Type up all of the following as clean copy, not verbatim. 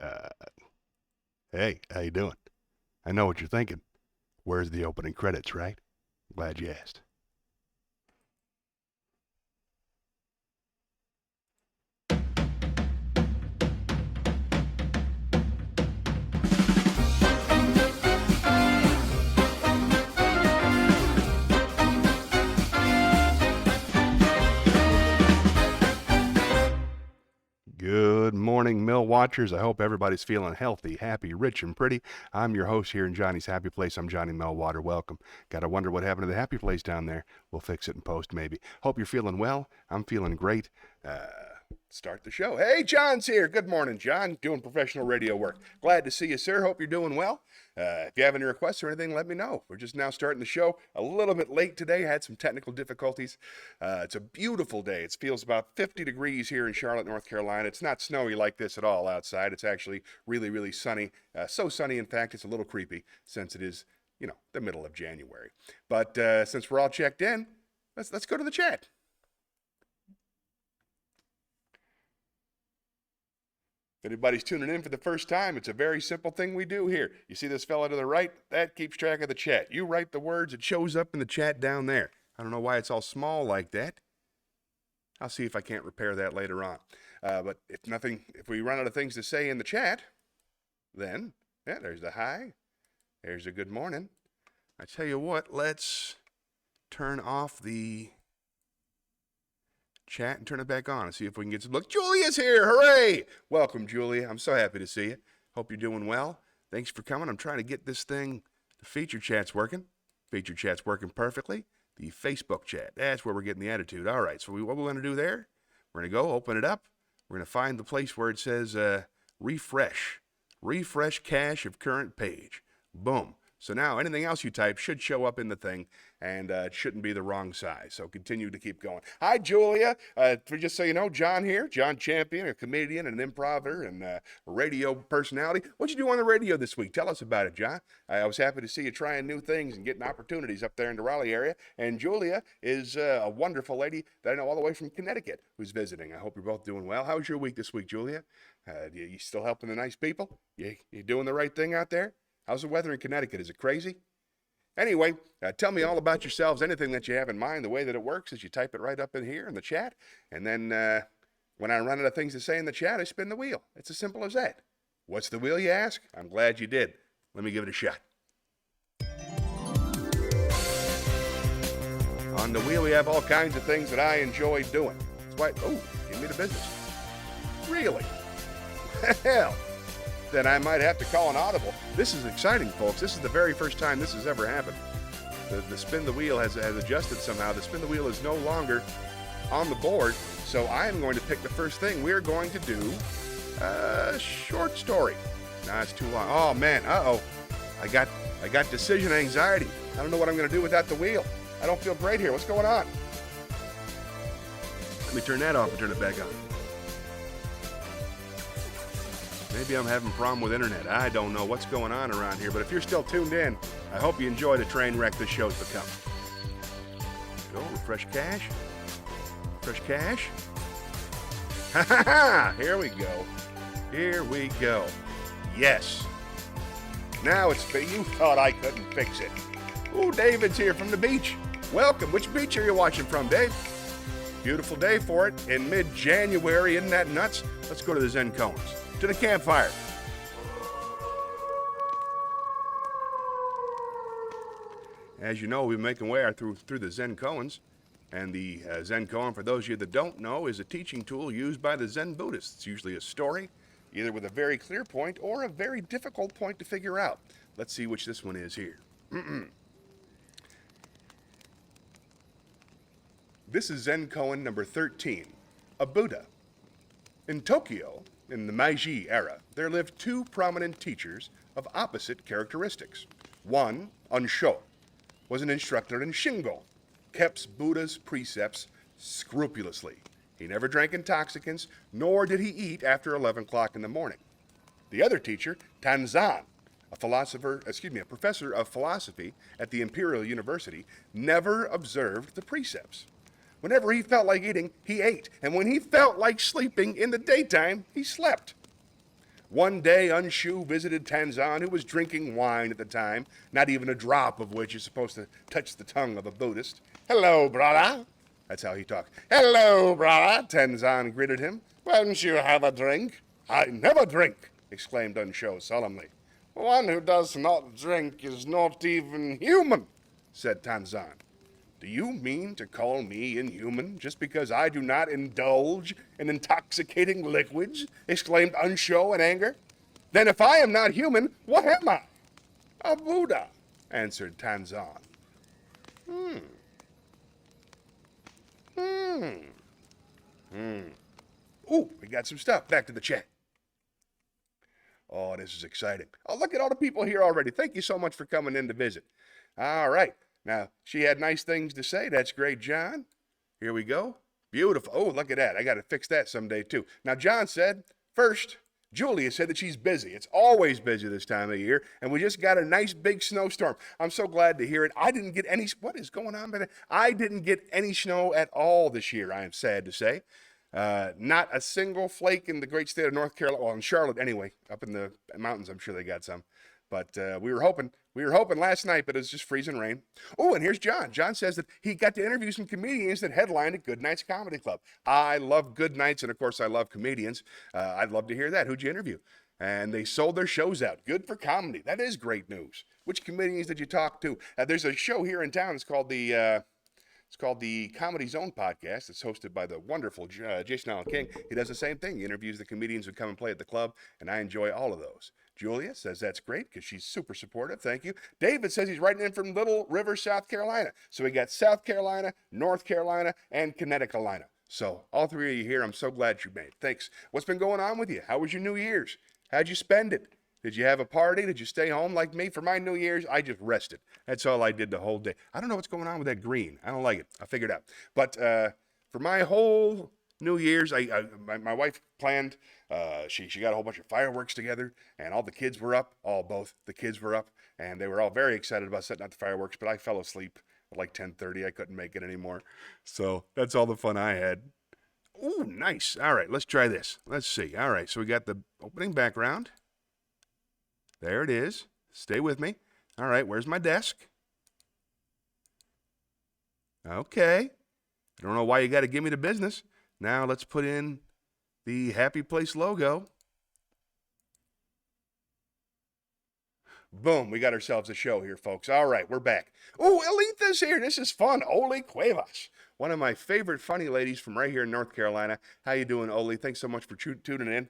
Uh, hey, how you doing? I know what you're thinking. Where's the opening credits, right? Glad you asked. Good morning, Mill Watchers. I hope everybody's feeling healthy, happy, rich, and pretty. I'm your host here in Johnny's Happy Place. I'm Johnny Melwater. Welcome. Gotta wonder what happened to the happy place down there. We'll fix it in post, maybe. Hope you're feeling well. I'm feeling great. Start the show. Hey, John's here. Good morning, John. Doing professional radio work. Glad to see you, sir. Hope you're doing well. If you have any requests or anything, let me know. We're just now starting the show a little bit late today. Had some technical difficulties. It's a beautiful day. It feels about 50 degrees here in Charlotte, North Carolina. It's not snowy like this at all outside. It's actually really, really sunny. So sunny, in fact, it's a little creepy since it is, the middle of January. But since we're all checked in, let's go to the chat. If anybody's tuning in for the first time, it's a very simple thing we do here. You see this fella to the right? That keeps track of the chat. You write the words, it shows up in the chat down there. I don't know why it's all small like that. I'll see if I can't repair that later on. But if we run out of things to say in the chat, then, there's a hi. There's a good morning. I tell you what, let's turn off the chat and turn it back on and see if we can get some look. Julia's here. Hooray! Welcome, Julia. I'm so happy to see you. Hope you're doing well. Thanks for coming. I'm trying to get this thing, the feature chat's working. Feature chat's working perfectly. The Facebook chat, that's where we're getting the attitude. All right, so what we're going to do there, we're going to go open it up. We're going to find the place where it says refresh. Refresh cache of current page. Boom. So now anything else you type should show up in the thing, and it shouldn't be the wrong size. So continue to keep going. Hi, Julia. Just so you know, John here. John Champion, a comedian and an improver and a radio personality. What'd you do on the radio this week? Tell us about it, John. I was happy to see you trying new things and getting opportunities up there in the Raleigh area. And Julia is a wonderful lady that I know all the way from Connecticut who's visiting. I hope you're both doing well. How was your week this week, Julia? You still helping the nice people? You doing the right thing out there? How's the weather in Connecticut? Is it crazy? Anyway, tell me all about yourselves, anything that you have in mind. The way that it works is you type it right up in here in the chat, and then when I run out of things to say in the chat, I spin the wheel. It's as simple as that. What's the wheel, you ask? I'm glad you did. Let me give it a shot. On the wheel, we have all kinds of things that I enjoy doing. That's why, give me the business. Really? Hell. Then I might have to call an audible. This is exciting, folks. This is the very first time this has ever happened. The spin the wheel has adjusted somehow. The spin the wheel is no longer on the board, so I am going to pick the first thing. We're going to do a short story. Nah, it's too long. Oh man, I got decision anxiety. I don't know what I'm going to do without the wheel. I don't feel great here. What's going on? Let me turn that off and turn it back on. Maybe I'm having a problem with internet. I don't know what's going on around here, but if you're still tuned in, I hope you enjoy the train wreck this show's become. Go, refresh cache. Refresh cache. Ha ha ha! Here we go. Here we go. Yes. Now it's you thought I couldn't fix it. Ooh, David's here from the beach. Welcome. Which beach are you watching from, Dave? Beautiful day for it in mid-January. Isn't that nuts? Let's go to the Zen Cones. To the campfire. As you know, we've been making way through the Zen koans. And the Zen koan, for those of you that don't know, is a teaching tool used by the Zen Buddhists. It's usually a story, either with a very clear point or a very difficult point to figure out. Let's see which this one is here. This is Zen koan number 13, a Buddha. In Tokyo, in the Meiji era, there lived two prominent teachers of opposite characteristics. One, Unsho, was an instructor in Shingo, kept Buddha's precepts scrupulously. He never drank intoxicants, nor did he eat after 11 o'clock in the morning. The other teacher, Tanzan, a professor of philosophy at the Imperial University, never observed the precepts. Whenever he felt like eating, he ate. And when he felt like sleeping in the daytime, he slept. One day, Unshu visited Tanzan, who was drinking wine at the time, not even a drop of which is supposed to touch the tongue of a Buddhist. "Hello, brother." That's how he talked. "Hello, brother," Tanzan greeted him. "Won't you have a drink?" "I never drink," exclaimed Unsho solemnly. "One who does not drink is not even human," said Tanzan. "Do you mean to call me inhuman just because I do not indulge in intoxicating liquids?" exclaimed Unsho in anger. "Then if I am not human, what am I?" "A Buddha," answered Tanzan. Ooh, we got some stuff. Back to the chat. Oh, this is exciting. Oh, look at all the people here already. Thank you so much for coming in to visit. All right. Now, she had nice things to say. That's great, John. Here we go. Beautiful. Oh, look at that. I got to fix that someday, too. Now, John said, first, Julia said that she's busy. It's always busy this time of year, and we just got a nice big snowstorm. I'm so glad to hear it. I didn't get any, what is going on? I didn't get any snow at all this year, I am sad to say. Not a single flake in the great state of North Carolina. Well, in Charlotte anyway. Up in the mountains, I'm sure they got some. But we were hoping last night, but it was just freezing rain. Oh, and here's John. John says that he got to interview some comedians that headlined at Good Nights Comedy Club. I love Good Nights, and of course I love comedians. I'd love to hear that. Who'd you interview? And they sold their shows out. Good for comedy. That is great news. Which comedians did you talk to? There's a show here in town. It's called the Comedy Zone podcast. It's hosted by the wonderful Jason Allen King. He does the same thing. He interviews the comedians who come and play at the club, and I enjoy all of those. Julia says that's great because she's super supportive. Thank you. David says he's writing in from Little River, South Carolina. So we got South Carolina, North Carolina, and Connecticut. So all three of you here, I'm so glad you made. Thanks. What's been going on with you? How was your New Year's? How'd you spend it? Did you have a party? Did you stay home like me? For my New Year's, I just rested. That's all I did the whole day. I don't know what's going on with that green. I don't like it. I'll figure it out. But for my whole New Year's, my wife planned, she got a whole bunch of fireworks together, and all the kids were up, both the kids were up, and they were all very excited about setting out the fireworks, but I fell asleep at like 10:30. I couldn't make it anymore. So that's all the fun I had. Ooh, nice. All right, let's try this. Let's see. All right, so we got the opening background. There it is. Stay with me. All right, where's my desk? Okay. I don't know why you got to give me the business. Now let's put in the Happy Place logo. Boom, we got ourselves a show here, folks. All right, we're back. Oh, Elitha's here. This is fun. Oli Cuevas, one of my favorite funny ladies from right here in North Carolina. How you doing, Oli? Thanks so much for tuning in.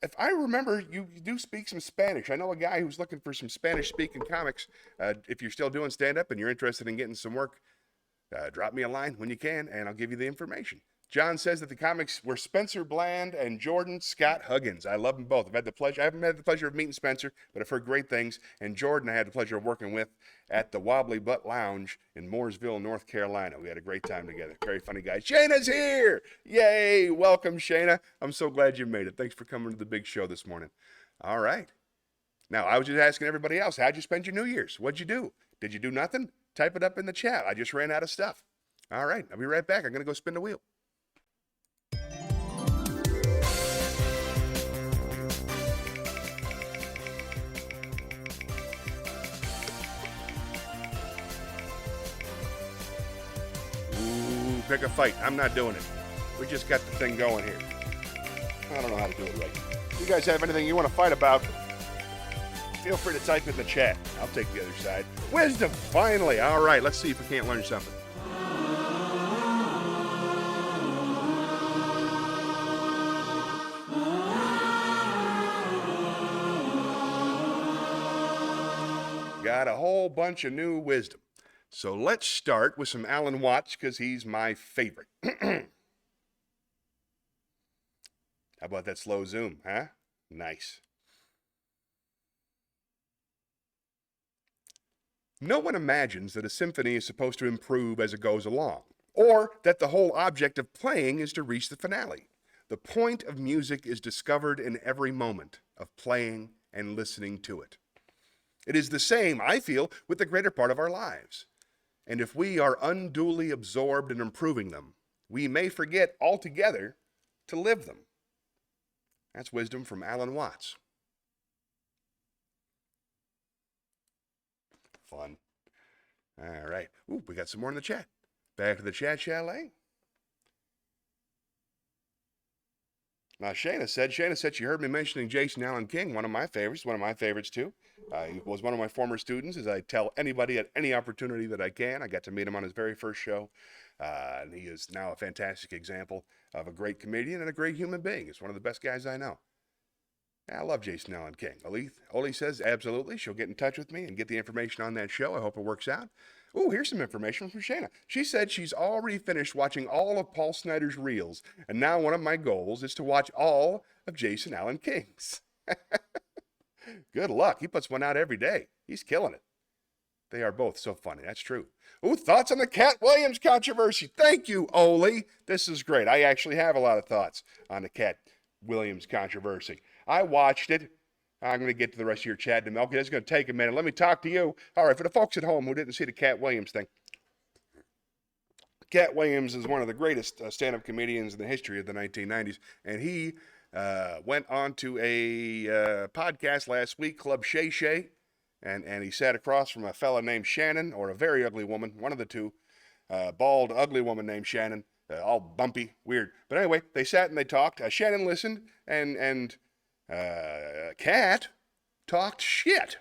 If I remember, you do speak some Spanish. I know a guy who's looking for some Spanish-speaking comics. If you're still doing stand-up and you're interested in getting some work, drop me a line when you can, and I'll give you the information. John says that the comics were Spencer Bland and Jordan Scott Huggins. I love them both. I haven't had the pleasure of meeting Spencer, but I've heard great things. And Jordan I had the pleasure of working with at the Wobbly Butt Lounge in Mooresville, North Carolina. We had a great time together. Very funny guy. Shayna's here! Yay! Welcome, Shayna. I'm so glad you made it. Thanks for coming to the big show this morning. All right. Now, I was just asking everybody else, how'd you spend your New Year's? What'd you do? Did you do nothing? Type it up in the chat. I just ran out of stuff. All right. I'll be right back. I'm going to go spin the wheel. Pick a fight. I'm not doing it. We just got the thing going here. I don't know how to do it right. If you guys have anything you want to fight about, feel free to type it in the chat. I'll take the other side. Wisdom, finally. All right, let's see if we can't learn something. Got a whole bunch of new wisdom. So let's start with some Alan Watts because he's my favorite. How about that slow zoom, huh? Nice. No one imagines that a symphony is supposed to improve as it goes along, or that the whole object of playing is to reach the finale. The point of music is discovered in every moment of playing and listening to it. It is the same, I feel, with the greater part of our lives. And if we are unduly absorbed in improving them, we may forget altogether to live them. That's wisdom from Alan Watts. Fun. All right. Ooh, we got some more in the chat. Back to the chat chalet. Now, Shayna said she heard me mentioning Jason Allen King, one of my favorites too. He was one of my former students, as I tell anybody at any opportunity that I can. I got to meet him on his very first show, and he is now a fantastic example of a great comedian and a great human being. He's one of the best guys I know. I love Jason Allen King. Oli says, absolutely. She'll get in touch with me and get the information on that show. I hope it works out. Ooh, here's some information from Shayna. She said she's already finished watching all of Paul Snider's reels, and now one of my goals is to watch all of Jason Allen King's. Good luck. He puts one out every day. He's killing it. They are both so funny. That's true. Ooh, thoughts on the Cat Williams controversy? Thank you, Oli. This is great. I actually have a lot of thoughts on the Cat Williams controversy. I watched it. I'm going to get to the rest of your chat in a minute. It's going to take a minute. Let me talk to you. All right, for the folks at home who didn't see the Cat Williams thing, Cat Williams is one of the greatest stand-up comedians in the history of the 1990s, and he went on to a podcast last week, Club Shay Shay, and he sat across from a fella named Shannon, or a very ugly woman, one of the two, bald, ugly woman named Shannon, all bumpy, weird. But anyway, they sat and they talked. Shannon listened, and Cat talked shit.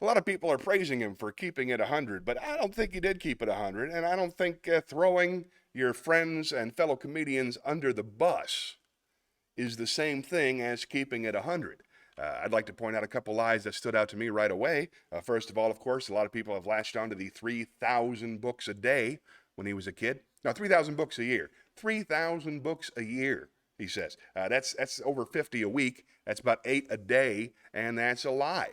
A lot of people are praising him for keeping it 100, but I don't think he did keep it 100, and I don't think throwing your friends and fellow comedians under the bus is the same thing as keeping it 100. I'd like to point out a couple lies that stood out to me right away. First of all, of course, a lot of people have latched on to the 3,000 books a day when he was a kid. No, 3,000 books a year. 3,000 books a year, he says. That's over 50 a week. That's about 8 a day, and that's a lie.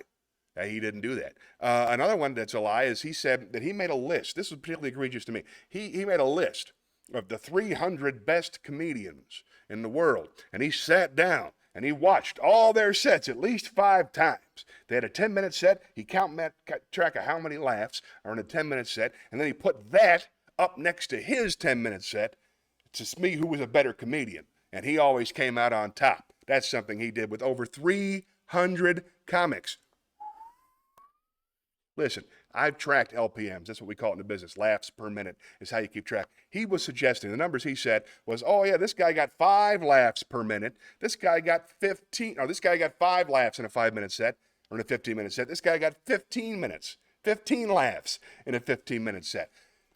He didn't do that. Another one that's a lie is he said that he made a list. This was particularly egregious to me. He made a list of the 300 best comedians in the world, and he sat down and he watched all their sets at least 5 times. They had a 10-minute set. He kept track of how many laughs are in a 10-minute set, and then he put that up next to his 10-minute set to see who was a better comedian, and he always came out on top. That's something he did with over 300 comics. Listen, I've tracked LPMs. That's what we call it in the business. Laughs per minute is how you keep track. He was suggesting, the numbers he said was, oh yeah, this guy got 5 laughs per minute. This guy got 5 laughs in a 5-minute set or in a 15-minute set. This guy got 15 minutes, 15 laughs in a 15-minute set.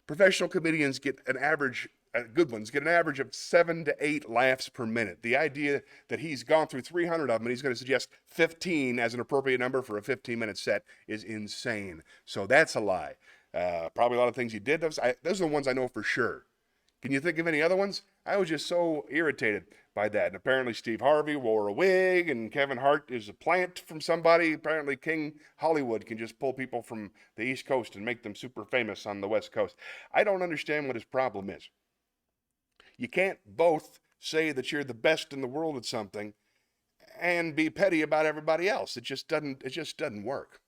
Professional comedians get an average, good ones get an average of 7 to 8 laughs per minute. The idea that he's gone through 300 of them and he's going to suggest 15 as an appropriate number for a 15-minute set is insane. So that's a lie. Probably a lot of things he did. Those are the ones I know for sure. Can you think of any other ones? I was just so irritated by that. And apparently Steve Harvey wore a wig, and Kevin Hart is a plant from somebody. Apparently King Hollywood can just pull people from the East Coast and make them super famous on the West Coast. I don't understand what his problem is. You can't both say that you're the best in the world at something and be petty about everybody else. It just doesn't work.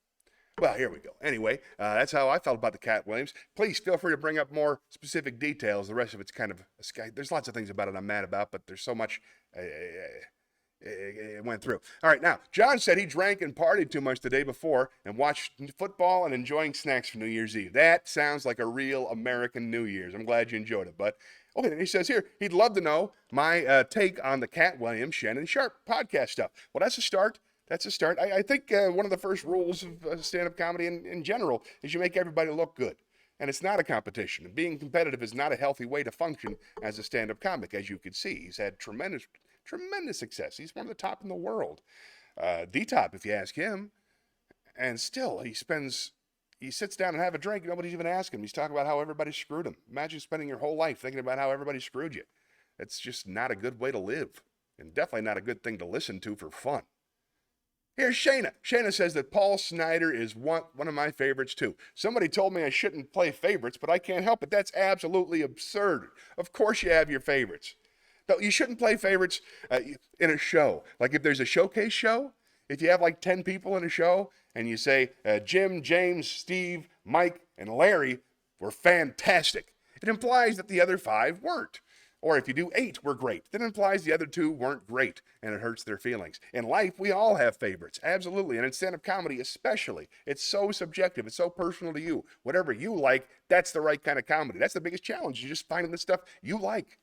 Well, here we go. Anyway, that's how I felt about the Cat Williams. Please feel free to bring up more specific details. The rest of it's kind of a sky. There's lots of things about it I'm mad about, but there's so much it went through. All right, now, John said he drank and partied too much the day before and watched football and enjoying snacks for New Year's Eve. That sounds like a real American New Year's. I'm glad you enjoyed it, bud. Okay, and he says here, he'd love to know my take on the Cat Williams, Shannon Sharpe podcast stuff. Well, that's a start. That's a start. I think one of the first rules of stand-up comedy in general is you make everybody look good. And it's not a competition. And being competitive is not a healthy way to function as a stand-up comic, as you can see. He's had tremendous success. He's one of the top in the world. The top, if you ask him. And still, he sits down and have a drink. Nobody's even asking him. He's talking about how everybody screwed him. Imagine spending your whole life thinking about how everybody screwed you. It's just not a good way to live. And definitely not a good thing to listen to for fun. Here's Shayna. Shayna says that Paul Snider is one of my favorites too. Somebody told me I shouldn't play favorites, but I can't help it. That's absolutely absurd. Of course you have your favorites. No, you shouldn't play favorites in a show. Like if there's a showcase show, if you have like 10 people in a show and you say Jim, James, Steve, Mike, and Larry were fantastic, it implies that the other 5 weren't. Or if you do 8, we're great. That implies the other 2 weren't great, and it hurts their feelings. In life, we all have favorites, absolutely, and in stand-up comedy especially. It's so subjective. It's so personal to you. Whatever you like, that's the right kind of comedy. That's the biggest challenge. You're just finding the stuff you like.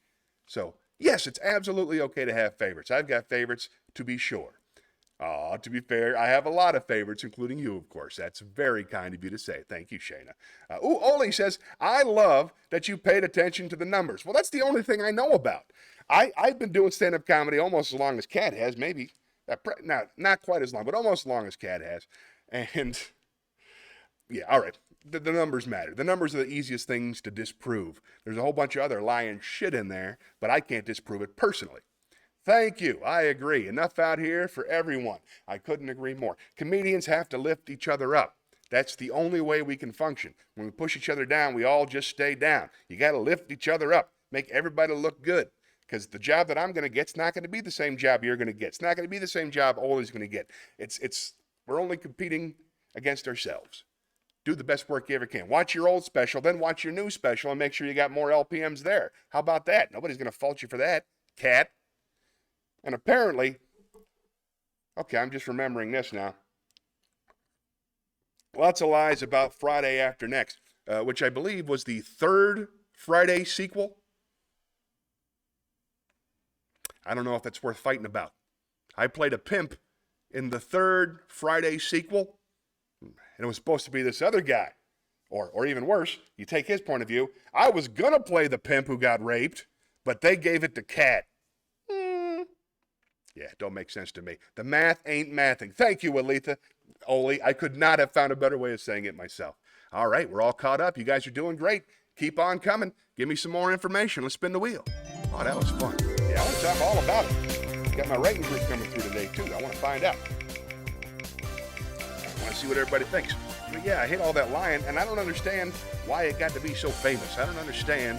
So, yes, it's absolutely okay to have favorites. I've got favorites, to be sure. To be fair, I have a lot of favorites, including you, of course. That's very kind of you to say. Thank you, Shayna. Oli says, I love that you paid attention to the numbers. Well, that's the only thing I know about. I've been doing stand-up comedy almost as long as Kat has, maybe. Not quite as long, but almost as long as Kat has. And, yeah, all right. The numbers matter. The numbers are the easiest things to disprove. There's a whole bunch of other lying shit in there, but I can't disprove it personally. Thank you. I agree. Enough out here for everyone. I couldn't agree more. Comedians have to lift each other up. That's the only way we can function. When we push each other down, we all just stay down. You got to lift each other up. Make everybody look good. Because the job that I'm going to get's not going to be the same job you're going to get. It's not going to be the same job Oli's going to get. We're only competing against ourselves. Do the best work you ever can. Watch your old special, then watch your new special, and make sure you got more LPMs there. How about that? Nobody's going to fault you for that, Cat. And apparently, okay, I'm just remembering this now. Lots of lies about Friday After Next, which I believe was the 3rd Friday sequel. I don't know if that's worth fighting about. I played a pimp in the 3rd Friday sequel, and it was supposed to be this other guy. Or even worse, you take his point of view. I was going to play the pimp who got raped, but they gave it to Kat. Yeah, don't make sense to me. The math ain't mathing. Thank you, Aletha. Oli, I could not have found a better way of saying it myself. All right, we're all caught up. You guys are doing great. Keep on coming. Give me some more information. Let's spin the wheel. Oh, that was fun. Yeah, I want to talk all about it. Got my rating group coming through today, too. I want to find out. I want to see what everybody thinks. But yeah, I hate all that lying, and I don't understand why it got to be so famous. I don't understand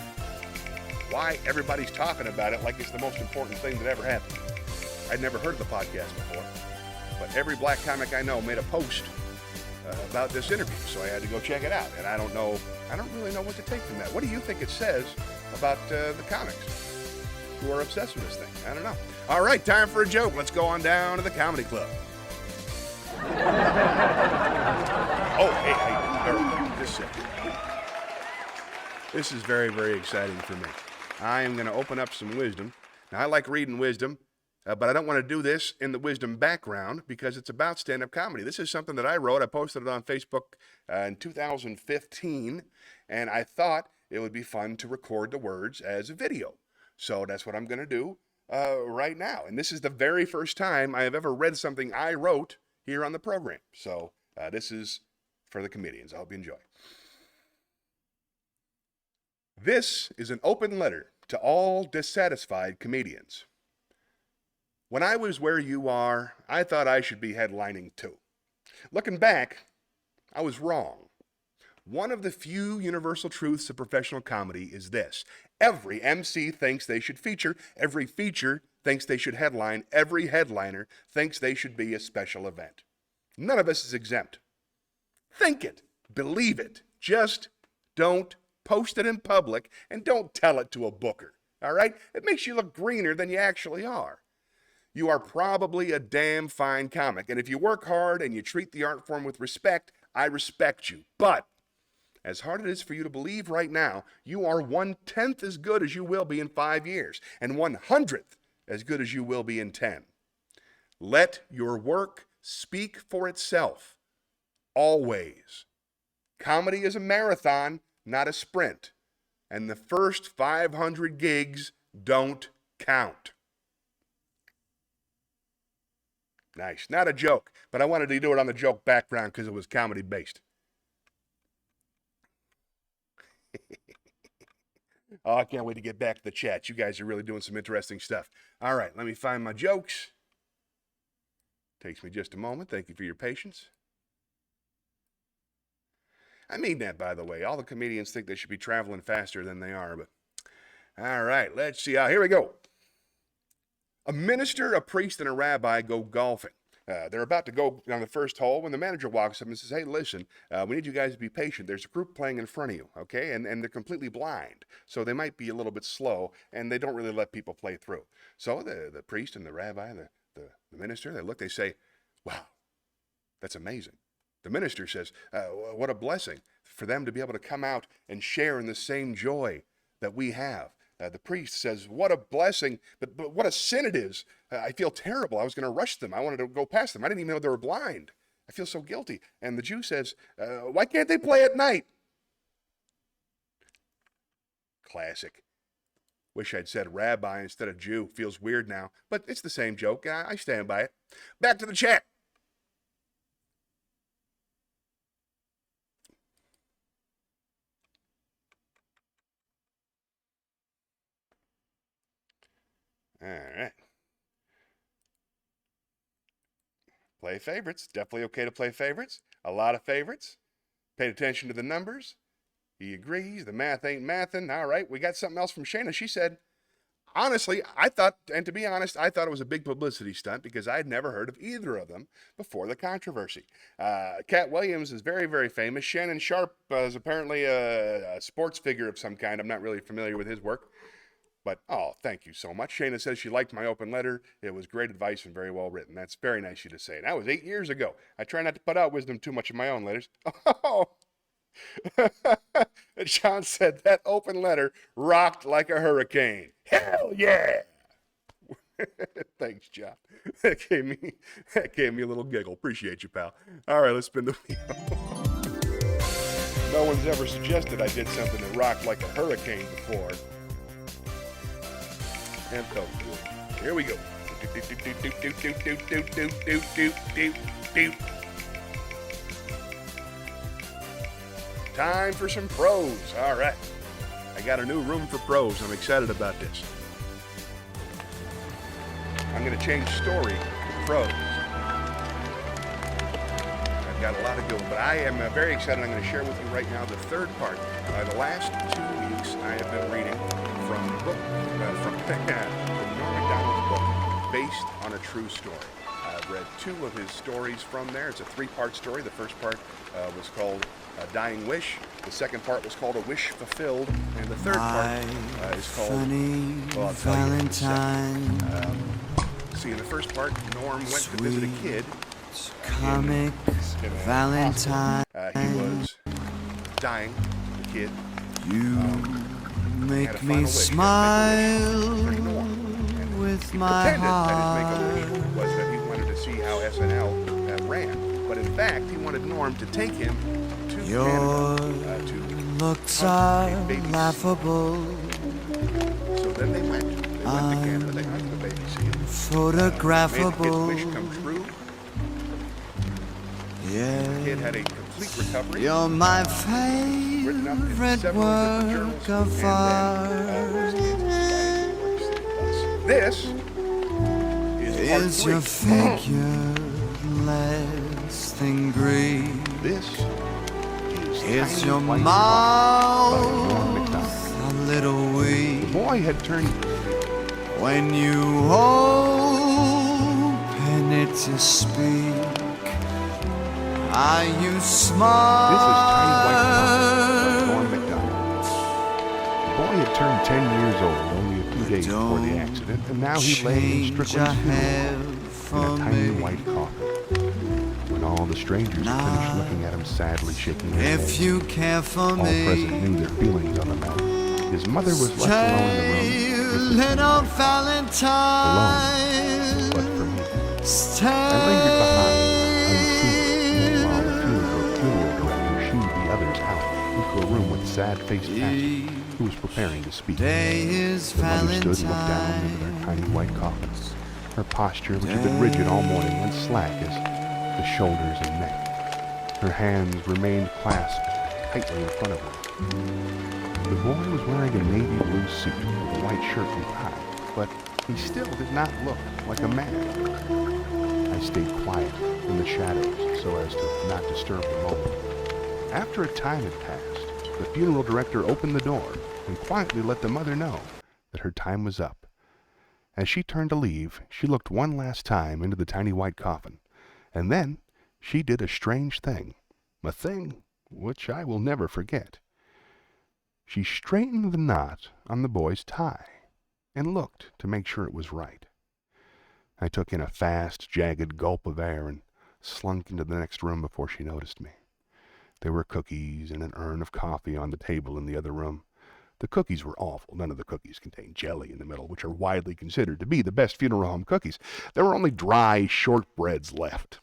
why everybody's talking about it like it's the most important thing that ever happened. I'd never heard of the podcast before, but every black comic I know made a post about this interview, so I had to go check it out. And I don't really know what to take from that. What do you think it says about the comics who are obsessed with this thing? I don't know. All right, time for a joke. Let's go on down to the comedy club. Oh, hey, this is very, very exciting for me. I am going to open up some wisdom. Now, I like reading wisdom. But I don't want to do this in the wisdom background because it's about stand-up comedy. This is something that I wrote. I posted it on Facebook in 2015, and I thought it would be fun to record the words as a video. So that's what I'm going to do right now. And this is the very first time I have ever read something I wrote here on the program. So this is for the comedians. I hope you enjoy. This is an open letter to all dissatisfied comedians. When I was where you are, I thought I should be headlining too. Looking back, I was wrong. One of the few universal truths of professional comedy is this. Every MC thinks they should feature, every feature thinks they should headline, every headliner thinks they should be a special event. None of us is exempt. Think it, believe it, just don't post it in public and don't tell it to a booker, all right? It makes you look greener than you actually are. You are probably a damn fine comic. And if you work hard and you treat the art form with respect, I respect you. But as hard it is for you to believe right now, you are 1/10 as good as you will be in 5 years and 1/100th as good as you will be in 10. Let your work speak for itself. Always. Comedy is a marathon, not a sprint. And the first 500 gigs don't count. Nice. Not a joke, but I wanted to do it on the joke background because it was comedy based. Oh, I can't wait to get back to the chat. You guys are really doing some interesting stuff. All right, let me find my jokes. Takes me just a moment. Thank you for your patience. I mean that, by the way. All the comedians think they should be traveling faster than they are, but all right, let's see. Here we go. A minister, a priest, and a rabbi go golfing. They're about to go down the first hole when the manager walks up and says, "Hey, listen, we need you guys to be patient. There's a group playing in front of you, okay? And they're completely blind, so they might be a little bit slow, and they don't really let people play through." So the priest and the rabbi and the minister, they look, they say, "Wow, that's amazing." The minister says, "What a blessing for them to be able to come out and share in the same joy that we have." The priest says, "What a blessing, but what a sin it is. I feel terrible. I was going to rush them. I wanted to go past them. I didn't even know they were blind. I feel so guilty." And the Jew says, "Why can't they play at night?" Classic. Wish I'd said rabbi instead of Jew. Feels weird now, but it's the same joke. I stand by it. Back to the chat. All right. Play favorites. Definitely okay to play favorites. A lot of favorites. Paid attention to the numbers. He agrees. The math ain't mathin'. All right. We got something else from Shayna. She said, honestly, I thought it was a big publicity stunt because I'd never heard of either of them before the controversy. Cat Williams is very, very famous. Shannon Sharp is apparently a sports figure of some kind. I'm not really familiar with his work. But, oh, thank you so much. Shayna says she liked my open letter. It was great advice and very well written. That's very nice of you to say. That was 8 years ago. I try not to put out wisdom too much in my own letters. Oh. And Sean said that open letter rocked like a hurricane. Hell yeah! Thanks, John. That gave me a little giggle. Appreciate you, pal. All right, let's spin the wheel. No one's ever suggested I did something that rocked like a hurricane before. And felt good. Here we go. Time for some pros. All right. I got a new room for pros. I'm excited about this. I'm going to change story to pros. I've got a lot of good ones, but I am very excited. I'm going to share with you right now the third part. The last 2 weeks, I have been reading from the book, from Norm Macdonald's book, based on a true story. I've read 2 of his stories from there. It's a 3-part story. The first part was called A Dying Wish. The second part was called A Wish Fulfilled. And the third part is called, well, I'll tell you in a second. See, in the first part, Norm went to visit a kid. Comic Valentine. He was dying, the kid. You make me smile with my heart. That his make-a-wish was that he wanted to see how SNL ran. But in fact, he wanted Norm to take him to Canada to looks are laughable. So then they went to Canada. They went to the baby scene. Photographable. Made his wish come true. Yeah. The kid had a complete recovery. You're my favorite work of art. This is your figure less than green. This is your mouth a little weak. The boy had turned. When you open it to speak, are you smart? This is Tiny White Coffee by Norm Macdonald. The boy had turned 10 years old only a few days before the accident, and now he lay in Strickland's funeral in a tiny white coffin. When all the strangers finished looking at him sadly shaking their heads, if you care for all me, present knew their feelings on the matter. His mother was left alone in the room. Little Valentine, alone, but for me. I lingered behind, unseen, while the funeral director shooed the others out into a room with sad-faced Patsy, who was preparing to speak. The mother stood and looked down into their tiny white coffins. Her posture, which had been rigid all morning, went slack as the shoulders and neck. Her hands remained clasped tightly in front of her. The boy was wearing a navy blue suit with a white shirt and tie, but he still did not look like a man. I stayed quiet in the shadows so as to not disturb the moment. After a time had passed, the funeral director opened the door and quietly let the mother know that her time was up. As she turned to leave, she looked one last time into the tiny white coffin, And then she did a strange thing, a thing which I will never forget. She straightened the knot on the boy's tie and looked to make sure it was right. I took in a fast, jagged gulp of air and slunk into the next room before she noticed me. There were cookies and an urn of coffee on the table in the other room. The cookies were awful. None of the cookies contained jelly in the middle, which are widely considered to be the best funeral home cookies. There were only dry shortbreads left.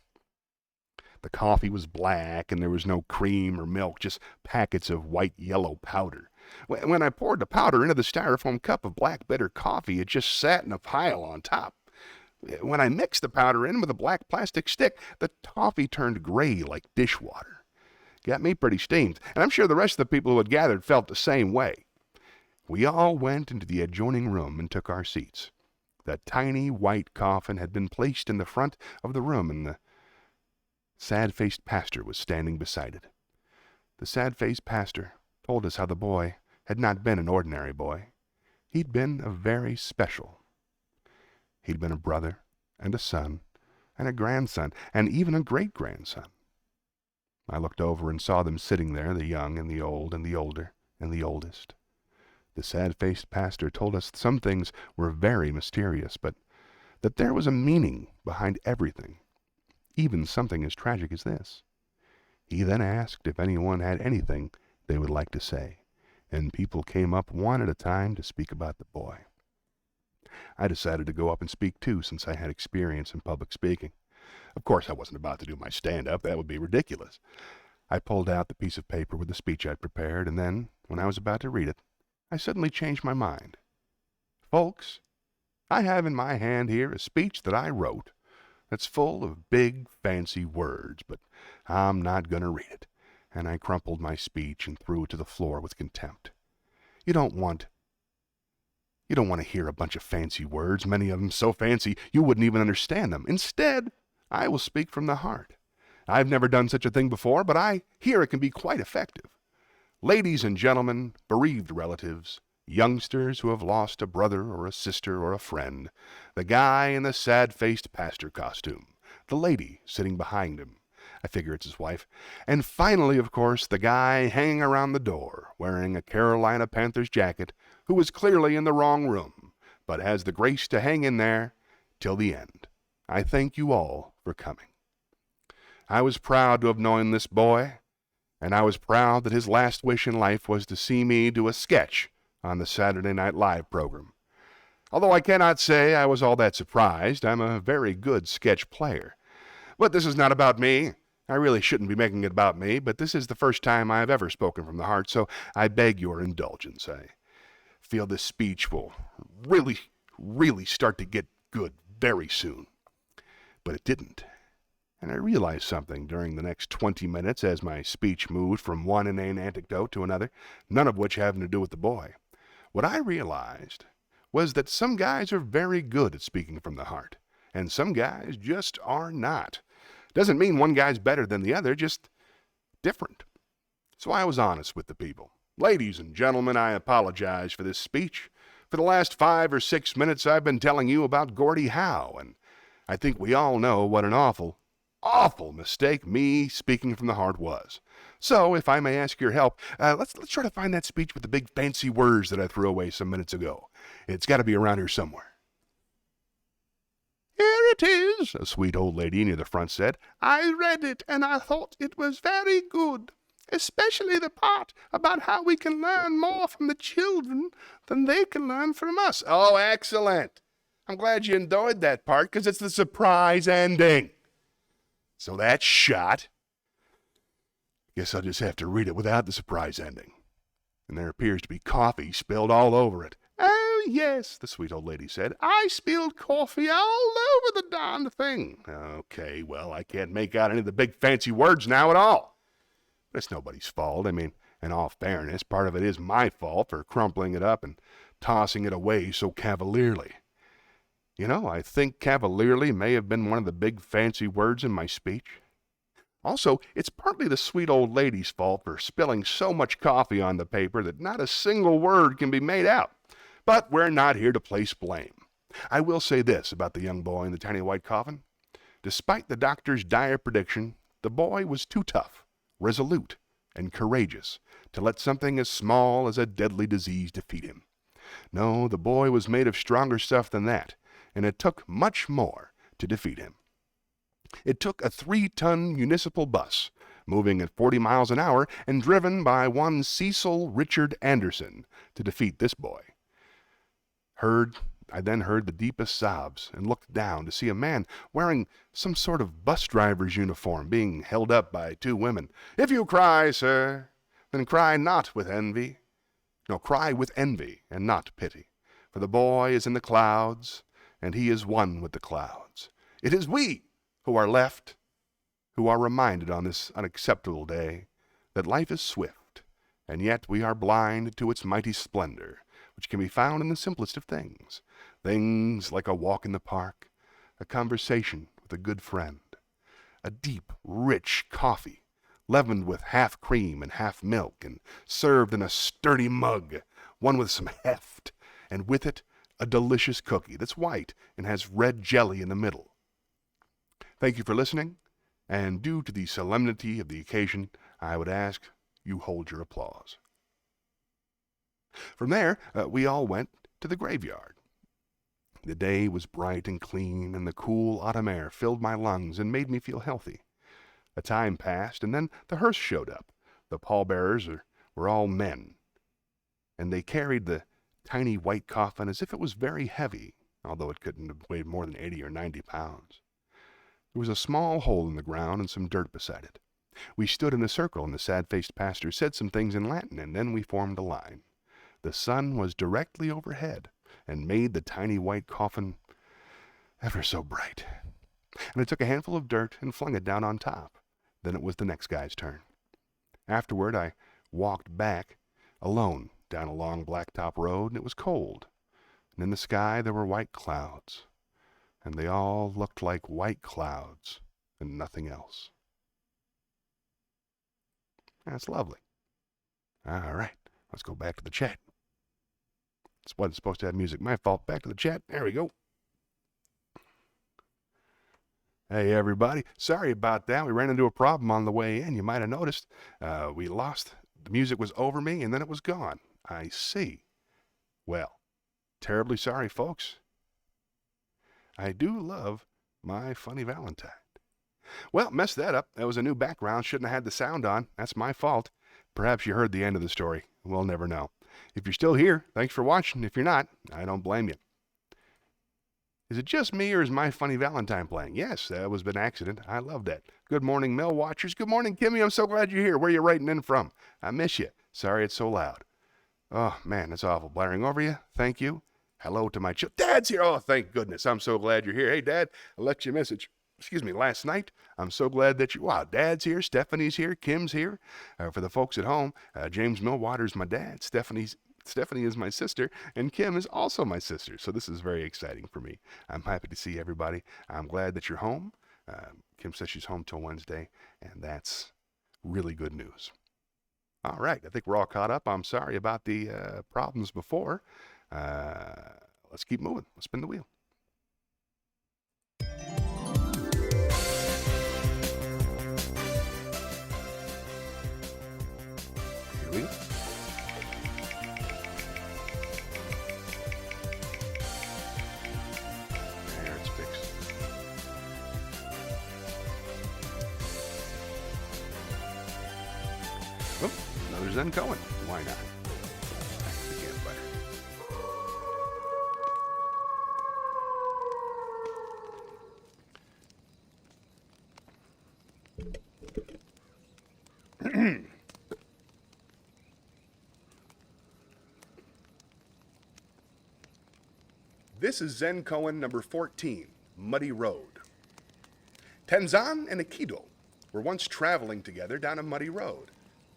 The coffee was black, and there was no cream or milk, just packets of white-yellow powder. When I poured the powder into the styrofoam cup of black bitter coffee, it just sat in a pile on top. When I mixed the powder in with a black plastic stick, the toffee turned gray like dishwater. Got me pretty steamed, and I'm sure the rest of the people who had gathered felt the same way. We all went into the adjoining room and took our seats. The tiny white coffin had been placed in the front of the room, and the sad-faced pastor was standing beside it. The sad-faced pastor told us how the boy had not been an ordinary boy. He'd been a very special. He'd been a brother and a son and a grandson and even a great-grandson. I looked over and saw them sitting there, the young and the old and the older and the oldest. The sad-faced pastor told us some things were very mysterious, but that there was a meaning behind everything, even something as tragic as this. He then asked if anyone had anything they would like to say, and people came up one at a time to speak about the boy. I decided to go up and speak too, since I had experience in public speaking. Of course, I wasn't about to do my stand-up. That would be ridiculous. I pulled out the piece of paper with the speech I'd prepared, and then, when I was about to read it, I suddenly changed my mind. Folks, I have in my hand here a speech that I wrote that's full of big, fancy words, but I'm not going to read it. And I crumpled my speech and threw it to the floor with contempt. You don't want to hear a bunch of fancy words, many of them so fancy you wouldn't even understand them. Instead, I will speak from the heart. I've never done such a thing before, but I hear it can be quite effective. Ladies and gentlemen, bereaved relatives, youngsters who have lost a brother or a sister or a friend, the guy in the sad-faced pastor costume, the lady sitting behind him, I figure it's his wife, and finally, of course, the guy hanging around the door, wearing a Carolina Panthers jacket, who is clearly in the wrong room, but has the grace to hang in there till the end. I thank you all for coming. I was proud to have known this boy, and I was proud that his last wish in life was to see me do a sketch on the Saturday Night Live program. Although I cannot say I was all that surprised, I'm a very good sketch player. But this is not about me. I really shouldn't be making it about me, but this is the first time I've ever spoken from the heart, so I beg your indulgence. I feel this speech will really start to get good very soon. But it didn't. And I realized something during the next 20 minutes as my speech moved from one inane anecdote to another, none of which having to do with the boy. What I realized was that some guys are very good at speaking from the heart, and some guys just are not. Doesn't mean one guy's better than the other, just different. So I was honest with the people. Ladies and gentlemen, I apologize for this speech. For the last 5 or 6 minutes I've been telling you about Gordie Howe, and I think we all know what an awful mistake me speaking from the heart was. So, if I may ask your help, let's try to find that speech with the big fancy words that I threw away some minutes ago. It's got to be around here somewhere. Here it is, a sweet old lady near the front said. I read it, and I thought it was very good, especially the part about how we can learn more from the children than they can learn from us. Oh, excellent. I'm glad you enjoyed that part, because it's the surprise ending. So that's shot. Guess I'll just have to read it without the surprise ending. And there appears to be coffee spilled all over it. Oh, yes, the sweet old lady said. I spilled coffee all over the darn thing. Okay, well, I can't make out any of the big fancy words now at all. But it's nobody's fault. I mean, in all fairness, part of it is my fault for crumpling it up and tossing it away so cavalierly. You know, I think cavalierly may have been one of the big fancy words in my speech. Also, it's partly the sweet old lady's fault for spilling so much coffee on the paper that not a single word can be made out. But we're not here to place blame. I will say this about the young boy in the tiny white coffin. Despite the doctor's dire prediction, the boy was too tough, resolute, and courageous to let something as small as a deadly disease defeat him. No, the boy was made of stronger stuff than that, and it took much more to defeat him. It took a 3-ton municipal bus, moving at 40 miles an hour and driven by one Cecil Richard Anderson, to defeat this boy. I then heard the deepest sobs and looked down to see a man wearing some sort of bus driver's uniform being held up by 2 women. "If you cry, sir, then cry not with envy. No, cry with envy and not pity. For the boy is in the clouds, and he is one with the clouds. It is we who are left, who are reminded on this unacceptable day that life is swift, and yet we are blind to its mighty splendor, which can be found in the simplest of things. Things like a walk in the park, a conversation with a good friend, a deep, rich coffee, leavened with half cream and half milk, and served in a sturdy mug, one with some heft, and with it a delicious cookie that's white and has red jelly in the middle. Thank you for listening, and due to the solemnity of the occasion, I would ask you hold your applause." From there, we all went to the graveyard. The day was bright and clean, and the cool autumn air filled my lungs and made me feel healthy. A time passed, and then the hearse showed up. The pallbearers were all men, and they carried the tiny white coffin as if it was very heavy, although it couldn't have weighed more than 80 or 90 pounds. There was a small hole in the ground and some dirt beside it. We stood in a circle, and the sad-faced pastor said some things in Latin, and then we formed a line. The sun was directly overhead and made the tiny white coffin ever so bright. And I took a handful of dirt and flung it down on top. Then it was the next guy's turn. Afterward, I walked back alone down a long blacktop road, and it was cold. And in the sky there were white clouds, and they all looked like white clouds and nothing else. That's lovely. All right, let's go back to the chat. This wasn't supposed to have music. My fault. Back to the chat. There we go. Hey, everybody. Sorry about that. We ran into a problem on the way in. You might have noticed. We lost. The music was over me, and then it was gone. I see. Well, terribly sorry, folks. I do love my funny Valentine. Well, messed that up. That was a new background. Shouldn't have had the sound on. That's my fault. Perhaps you heard the end of the story. We'll never know. If you're still here, thanks for watching. If you're not, I don't blame you. Is it just me, or is my funny Valentine playing? Yes, that was an accident. I love that. Good morning, Mill Watchers. Good morning, Kimmy. I'm so glad you're here. Where are you writing in from? I miss you. Sorry it's so loud. Oh, man, that's awful. Blaring over you. Thank you. Hello to my Dad's here. Oh, thank goodness. I'm so glad you're here. Hey, Dad, I left you a message. Last night. I'm so glad that wow, Dad's here, Stephanie's here, Kim's here. For the folks at home, James Millwater's my dad, Stephanie is my sister, and Kim is also my sister. So this is very exciting for me. I'm happy to see everybody. I'm glad that you're home. Kim says she's home till Wednesday, and that's really good news. All right, I think we're all caught up. I'm sorry about the problems before. Let's keep moving. Let's spin the wheel. Here we go. There, it's fixed. Oh, another Zen Cohen. Why not? Back to the campfire. This is Zen Koan number 14, Muddy Road. Tenzan and Aikido were once traveling together down a muddy road.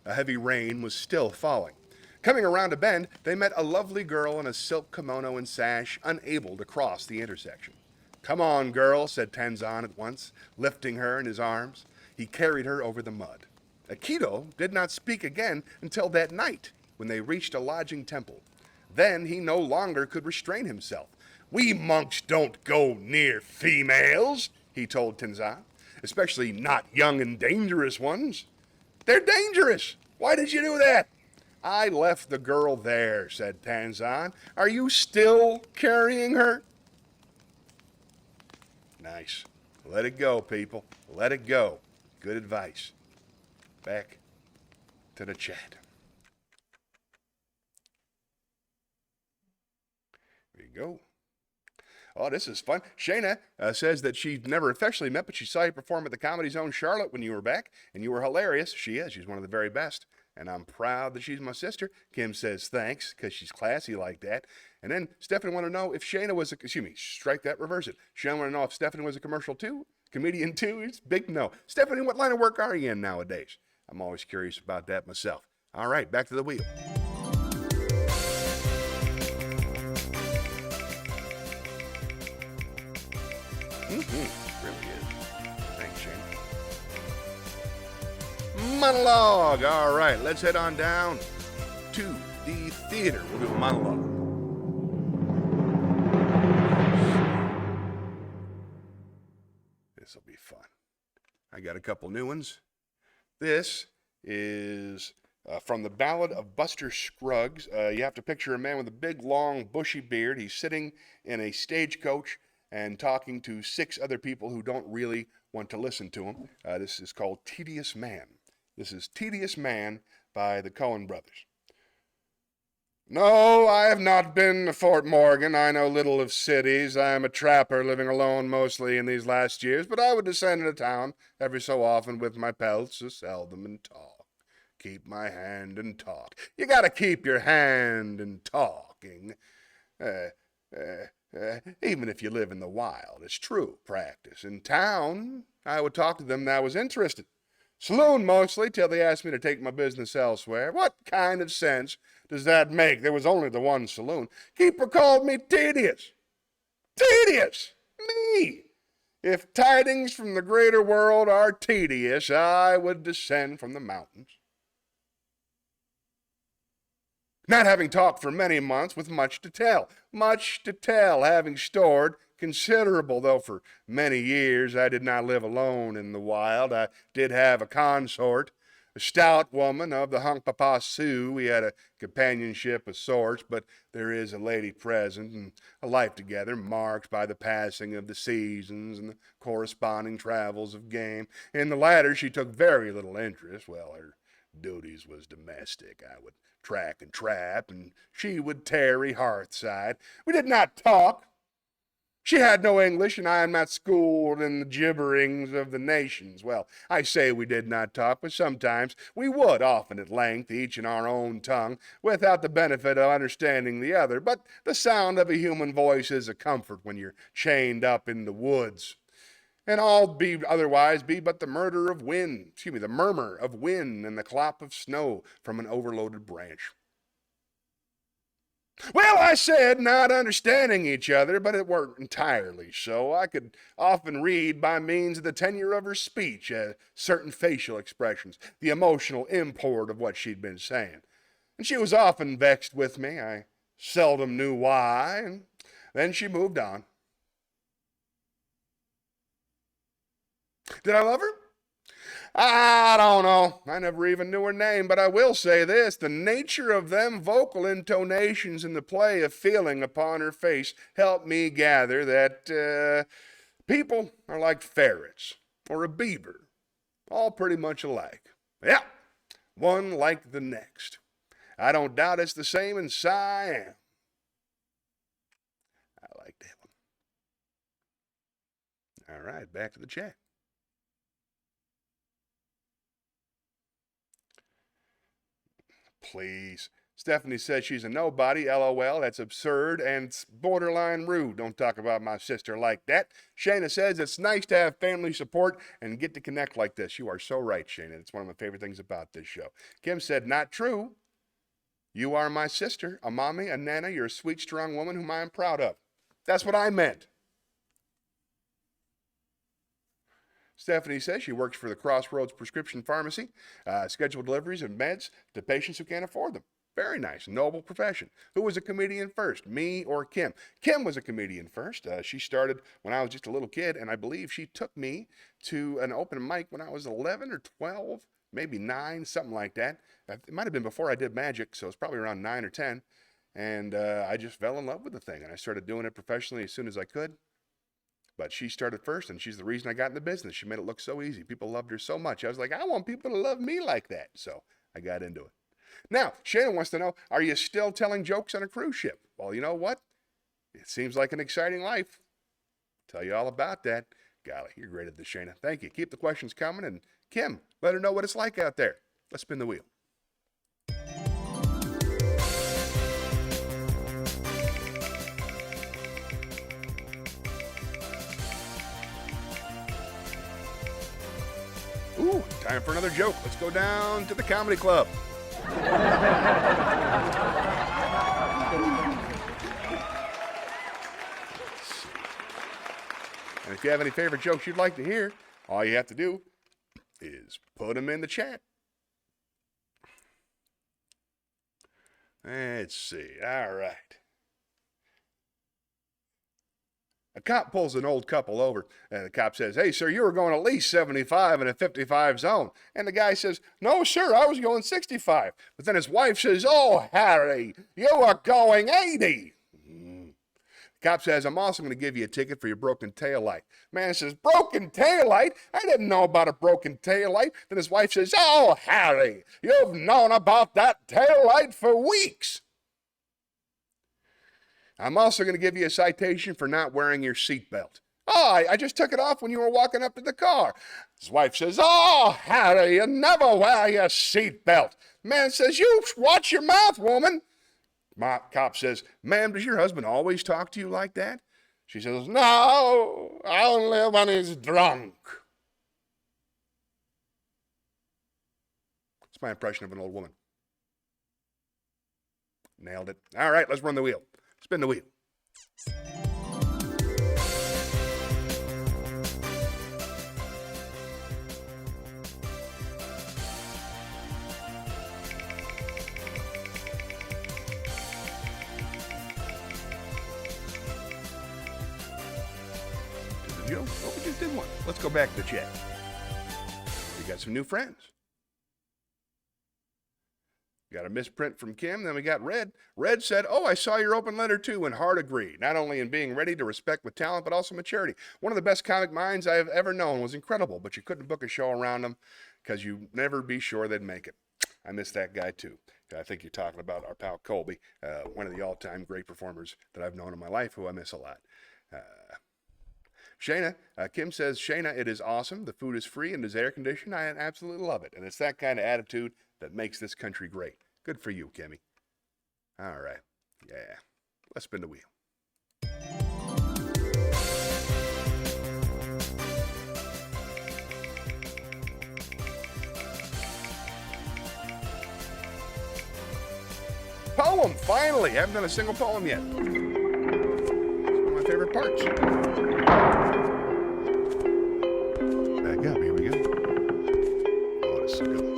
A heavy rain was still falling. Coming around a bend, they met a lovely girl in a silk kimono and sash, unable to cross the intersection. "Come on, girl," said Tenzan at once, lifting her in his arms. He carried her over the mud. Aikido did not speak again until that night, when they reached a lodging temple. Then he no longer could restrain himself. "We monks don't go near females," he told Tenzan. Especially not young and dangerous ones. They're dangerous. Why did you do that? I left the girl there, said Tenzan. Are you still carrying her? Nice. Let it go, people. Let it go. Good advice. Back to the chat. There you go. Oh, this is fun. Shayna says that she's never officially met, but she saw you perform at the Comedy Zone Charlotte when you were back, and you were hilarious. She is. She's one of the very best, and I'm proud that she's my sister. Kim says thanks, because she's classy like that. And then Stephanie wanted to know if Shayna was, strike that, reverse it. Shayna wanted to know if Stephanie was a comedian too. It's big no. Stephanie, what line of work are you in nowadays? I'm always curious about that myself. All right, back to the wheel. Really is. Thanks, Shane. Monologue. All right, let's head on down to the theater. We'll do a monologue. This will be fun. I got a couple new ones. This is from the Ballad of Buster Scruggs. You have to picture a man with a big, long, bushy beard. He's sitting in a stagecoach and talking to 6 other people who don't really want to listen to him. This is called Tedious Man. This is Tedious Man by the Coen brothers. No, I have not been to Fort Morgan. I know little of cities. I am a trapper living alone mostly in these last years, but I would descend into town every so often with my pelts to sell them and talk. Keep my hand and talk. You gotta keep your hand and talking. Even if you live in the wild, it's true practice. In town, I would talk to them that I was interested. Saloon mostly, till they asked me to take my business elsewhere. What kind of sense does that make? There was only the one saloon. Keeper called me tedious. Tedious! Me! If tidings from the greater world are tedious, I would descend from the mountains. Not having talked for many months with much to tell, having stored considerable, though for many years I did not live alone in the wild. I did have a consort, a stout woman of the Hunkpapa Sioux. We had a companionship of sorts, but there is a lady present, and a life together marked by the passing of the seasons and the corresponding travels of game. In the latter she took very little interest. Well, her duties was domestic. I would track and trap, and she would tarry hearthside. We did not talk. She had no English, and I am not schooled in the gibberings of the nations. Well, I say we did not talk, but sometimes we would, often at length, each in our own tongue, without the benefit of understanding the other. But the sound of a human voice is a comfort when you're chained up in the woods. And all be otherwise be but the murmur of wind and the clop of snow from an overloaded branch. Well, I said, not understanding each other, but it weren't entirely so. I could often read by means of the tenor of her speech, certain facial expressions, the emotional import of what she'd been saying. And she was often vexed with me. I seldom knew why, and then she moved on. Did I love her? I don't know. I never even knew her name, but I will say this. The nature of them vocal intonations and the play of feeling upon her face helped me gather that people are like ferrets or a beaver, all pretty much alike. Yeah, one like the next. I don't doubt it's the same in Siam. I like that one. All right, back to the chat. Please. Stephanie says she's a nobody. LOL. That's absurd and it's borderline rude. Don't talk about my sister like that. Shayna says it's nice to have family support and get to connect like this. You are so right, Shayna. It's one of my favorite things about this show. Kim said, not true. You are my sister, a mommy, a nana. You're a sweet, strong woman whom I am proud of. That's what I meant. Stephanie says she works for the Crossroads Prescription Pharmacy, schedule deliveries of meds to patients who can't afford them. Very nice, noble profession. Who was a comedian first, me or Kim? Kim was a comedian first. She started when I was just a little kid, and I believe she took me to an open mic when I was 11 or 12, maybe 9, something like that. It might have been before I did magic, so it's probably around 9 or 10. And I just fell in love with the thing, and I started doing it professionally as soon as I could. But she started first, and she's the reason I got in the business. She made it look so easy. People loved her so much. I was like, I want people to love me like that. So I got into it. Now, Shana wants to know, are you still telling jokes on a cruise ship? Well, you know what? It seems like an exciting life. Tell you all about that. Golly, you're great at this, Shana. Thank you. Keep the questions coming. And Kim, let her know what it's like out there. Let's spin the wheel. Ooh, time for another joke. Let's go down to the comedy club. And if you have any favorite jokes you'd like to hear, all you have to do is put them in the chat. Let's see. All right. A cop pulls an old couple over, and the cop says, "Hey, sir, you were going at least 75 in a 55 zone." And the guy says, "No, sir, I was going 65. But then his wife says, "Oh, Harry, you were going 80. The cop says, "I'm also going to give you a ticket for your broken taillight." Man says, "Broken taillight? I didn't know about a broken taillight." Then his wife says, "Oh, Harry, you've known about that taillight for weeks. I'm also going to give you a citation for not wearing your seatbelt." "Oh, I just took it off when you were walking up to the car." His wife says, "Oh, Harry, you never wear your seatbelt." Man says, "You watch your mouth, woman." My cop says, "Ma'am, does your husband always talk to you like that?" She says, "No, only when he's drunk." That's my impression of an old woman. Nailed it. All right, let's run the wheel. Spin the wheel. Oh, we just did one. Let's go back to the chat. We got some new friends. Got a misprint from Kim, then we got Red. Red said, "Oh, I saw your open letter too, and hard agree. Not only in being ready to respect with talent, but also maturity. One of the best comic minds I have ever known, was incredible, but you couldn't book a show around them because you'd never be sure they'd make it." I miss that guy too. I think you're talking about our pal Colby, one of the all-time great performers that I've known in my life, who I miss a lot. Shana, Kim says, "Shana, it is awesome. The food is free and is air conditioned. I absolutely love it. And it's that kind of attitude that makes this country great." Good for you, Kimmy. All right. Yeah. Let's spin the wheel. Poem, finally. Haven't done a single poem yet. It's one of my favorite parts. Back up. Here we go. Oh, this is good.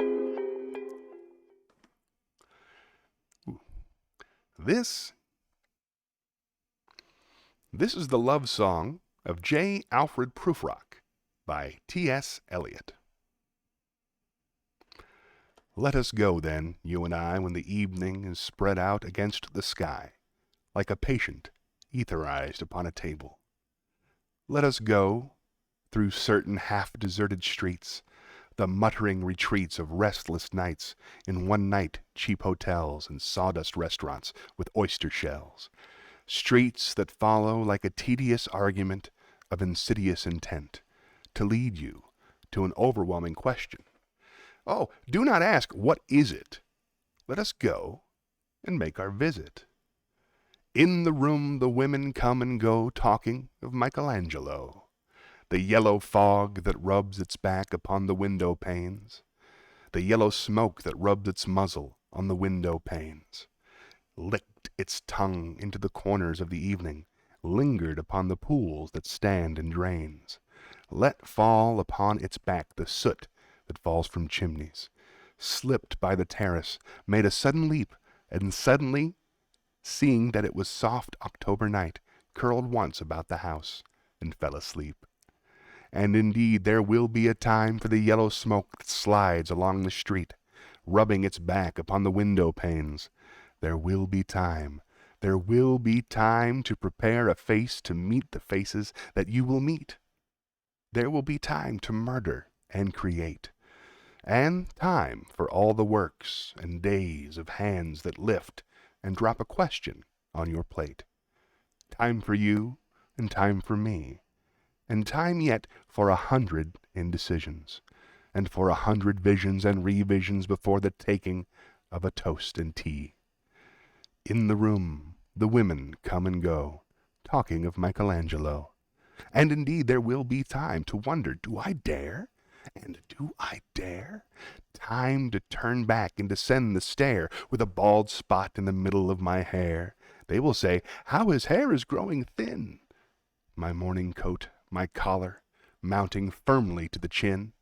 This is the love song of J. Alfred Prufrock by T.S. Eliot. Let us go, then, you and I, when the evening is spread out against the sky, like a patient etherized upon a table. Let us go through certain half-deserted streets, the muttering retreats of restless nights in one-night cheap hotels and sawdust restaurants with oyster shells, streets that follow like a tedious argument of insidious intent to lead you to an overwhelming question. Oh, do not ask, what is it? Let us go and make our visit. In the room the women come and go, talking of Michelangelo, the yellow fog that rubs its back upon the window panes, the yellow smoke that rubs its muzzle on the window panes, licked its tongue into the corners of the evening, lingered upon the pools that stand in drains, let fall upon its back the soot that falls from chimneys, slipped by the terrace, made a sudden leap and suddenly, seeing that it was soft October night, curled once about the house and fell asleep. And indeed there will be a time for the yellow smoke that slides along the street, rubbing its back upon the window panes. There will be time to prepare a face to meet the faces that you will meet. There will be time to murder and create, and time for all the works and days of hands that lift and drop a question on your plate. Time for you and time for me, and time yet for 100 indecisions, and for 100 visions and revisions before the taking of a toast and tea. In the room the women come and go, talking of Michelangelo. And indeed there will be time to wonder, do I dare? And do I dare? Time to turn back and descend the stair with a bald spot in the middle of my hair. They will say, how his hair is growing thin. My morning coat, my collar, mounting firmly to the chin,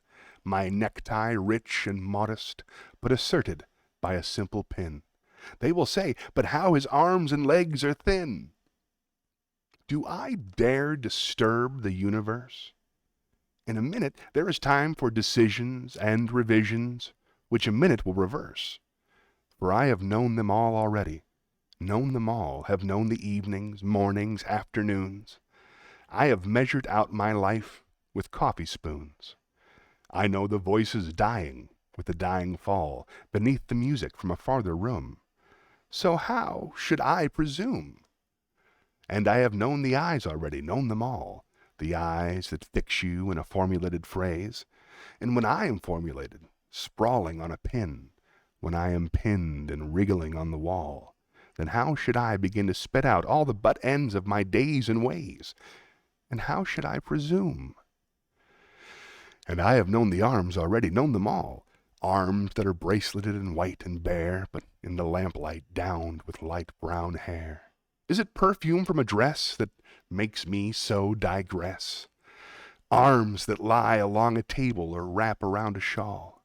my necktie rich and modest, but asserted by a simple pin. They will say, but how his arms and legs are thin. Do I dare disturb the universe? In a minute there is time for decisions and revisions, which a minute will reverse. For I have known them all already, known them all, have known the evenings, mornings, afternoons. I have measured out my life with coffee spoons. I know the voices dying with the dying fall beneath the music from a farther room. So how should I presume? And I have known the eyes already, known them all, the eyes that fix you in a formulated phrase. And when I am formulated, sprawling on a pin, when I am pinned and wriggling on the wall, then how should I begin to spit out all the butt ends of my days and ways? And how should I presume? And I have known the arms already, known them all, arms that are braceleted and white and bare, but in the lamplight downed with light brown hair. Is it perfume from a dress that makes me so digress? Arms that lie along a table or wrap around a shawl.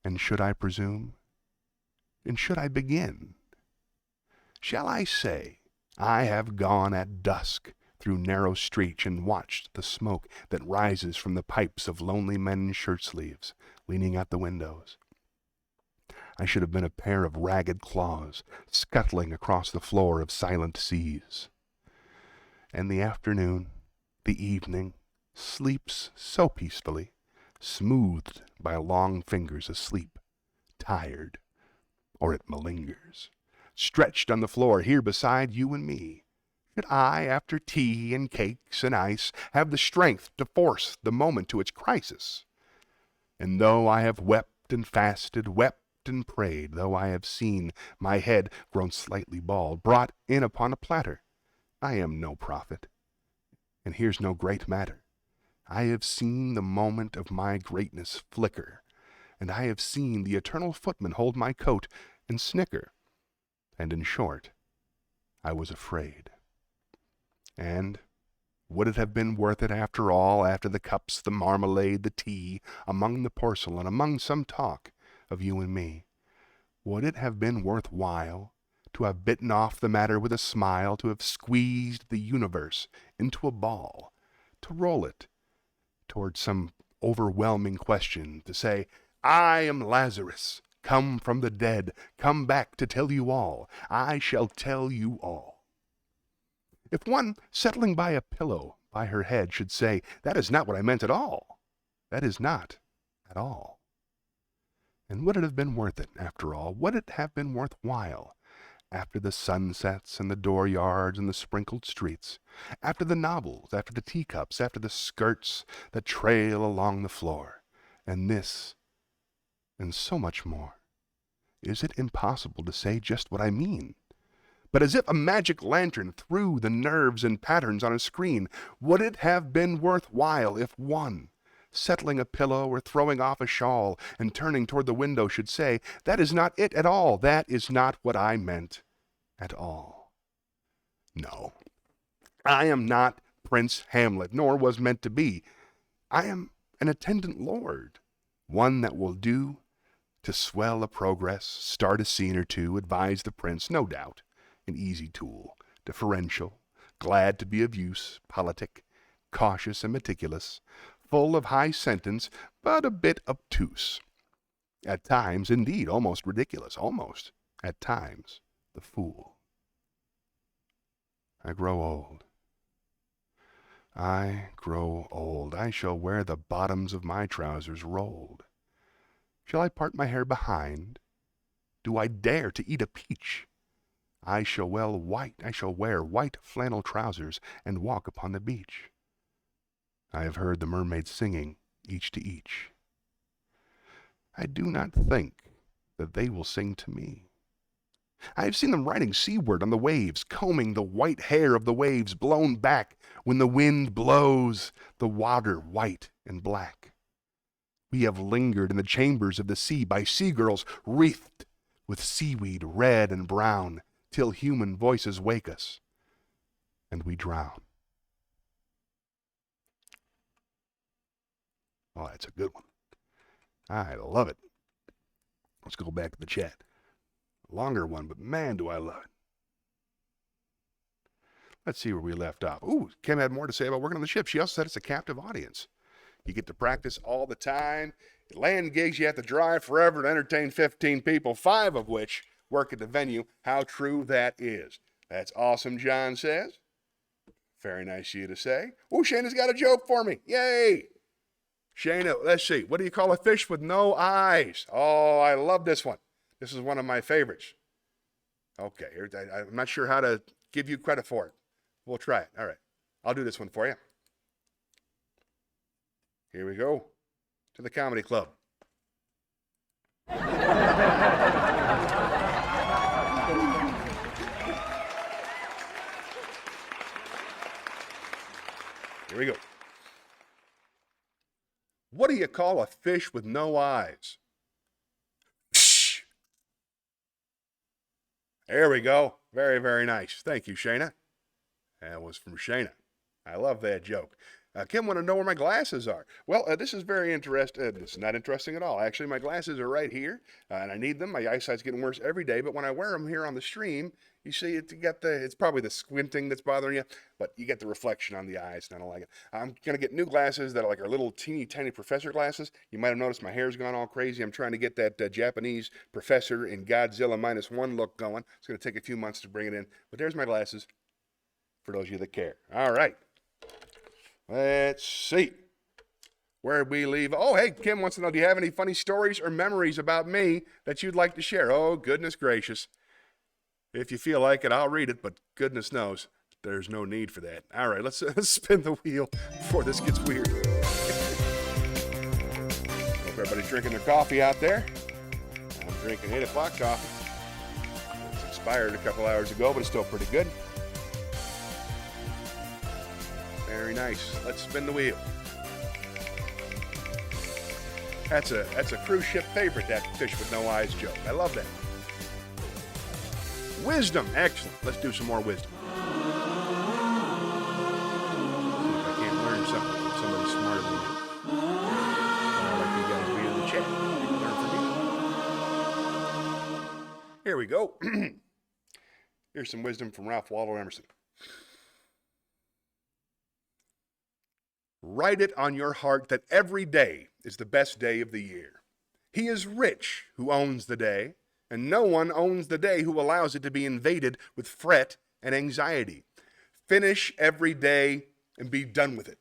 And should I presume? And should I begin? Shall I say, I have gone at dusk through narrow streets and watched the smoke that rises from the pipes of lonely men in shirt sleeves leaning out the windows? I should have been a pair of ragged claws scuttling across the floor of silent seas. And the afternoon, the evening, sleeps so peacefully, smoothed by long fingers asleep, tired, or it malingers, stretched on the floor here beside you and me. Should I, after tea and cakes and ice, have the strength to force the moment to its crisis? And though I have wept and fasted, wept and prayed, though I have seen my head grown slightly bald, brought in upon a platter, I am no prophet, and here's no great matter. I have seen the moment of my greatness flicker, and I have seen the eternal footman hold my coat and snicker, and in short, I was afraid. And would it have been worth it after all, after the cups, the marmalade, the tea, among the porcelain, among some talk of you and me? Would it have been worth while to have bitten off the matter with a smile, to have squeezed the universe into a ball, to roll it toward some overwhelming question, to say, I am Lazarus, come from the dead, come back to tell you all, I shall tell you all? If one settling by a pillow by her head should say, that is not what I meant at all, that is not at all. And would it have been worth it, after all? Would it have been worth while, after the sunsets and the dooryards and the sprinkled streets, after the novels, after the teacups, after the skirts that trail along the floor, and this, and so much more? Is it impossible to say just what I mean? But as if a magic lantern threw the nerves and patterns on a screen, would it have been worth while if one, settling a pillow or throwing off a shawl and turning toward the window, should say, that is not it at all, that is not what I meant at all? No, I am not Prince Hamlet, nor was meant to be. I am an attendant lord, one that will do To swell a progress, start a scene or two, advise the prince, no doubt. An easy tool, differential, glad to be of use, politic, cautious and meticulous, full of high sentence, but a bit obtuse. At times, indeed, almost ridiculous, almost, at times, the fool. I grow old. I grow old. I shall wear the bottoms of my trousers rolled. Shall I part my hair behind? Do I dare to eat a peach? I shall wear white flannel trousers and walk upon the beach. I have heard the mermaids singing, each to each. I do not think that they will sing to me. I have seen them riding seaward on the waves, combing the white hair of the waves blown back when the wind blows the water white and black. We have lingered in the chambers of the sea by sea-girls wreathed with seaweed red and brown, till human voices wake us, and we drown. Oh, that's a good one. I love it. Let's go back to the chat. Longer one, but man, do I love it. Let's see where we left off. Ooh, Kim had more to say about working on the ship. She also said it's a captive audience. You get to practice all the time. Land gigs, you have to drive forever to entertain 15 people, 5 of which work at the venue. How true that is. That's awesome, John says. Very nice of you to say. Ooh, Shayna's got a joke for me. Yay! Shayna, let's see. What do you call a fish with no eyes? Oh, I love this one. This is one of my favorites. Okay, I'm not sure how to give you credit for it. We'll try it. All right. I'll do this one for you. Here we go. To the comedy club. Here we go. What do you call a fish with no eyes? Psh. There we go. Very, very nice. Thank you, Shayna. That was from Shayna. I love that joke. Kim wanted to know where my glasses are. Well, this is very interesting. This is not interesting at all. Actually, my glasses are right here, and I need them. My eyesight's getting worse every day, but when I wear them here on the stream, you see it's probably the squinting that's bothering you, but you get the reflection on the eyes, and I don't like it. I'm going to get new glasses that are little teeny tiny professor glasses. You might have noticed my hair's gone all crazy. I'm trying to get that Japanese professor in Godzilla -1 look going. It's going to take a few months to bring it in, but there's my glasses for those of you that care. All right. Let's see. Where did we leave? Oh, hey, Kim wants to know, do you have any funny stories or memories about me that you'd like to share? Oh, goodness gracious. If you feel like it, I'll read it, but goodness knows, there's no need for that. All right, let's spin the wheel before this gets weird. Hope everybody's drinking their coffee out there. I'm drinking 8 o'clock coffee. It's expired a couple hours ago, but it's still pretty good. Very nice. Let's spin the wheel. That's a cruise ship favorite, that fish with no eyes joke. I love that. Wisdom. Excellent. Let's do some more wisdom. See if I can't learn something from somebody smarter than me. I'd like you guys to be in the chat. You can learn from me. Here we go. Here's some wisdom from Ralph Waldo Emerson. Write it on your heart that every day is the best day of the year. He is rich who owns the day, and no one owns the day who allows it to be invaded with fret and anxiety. Finish every day and be done with it.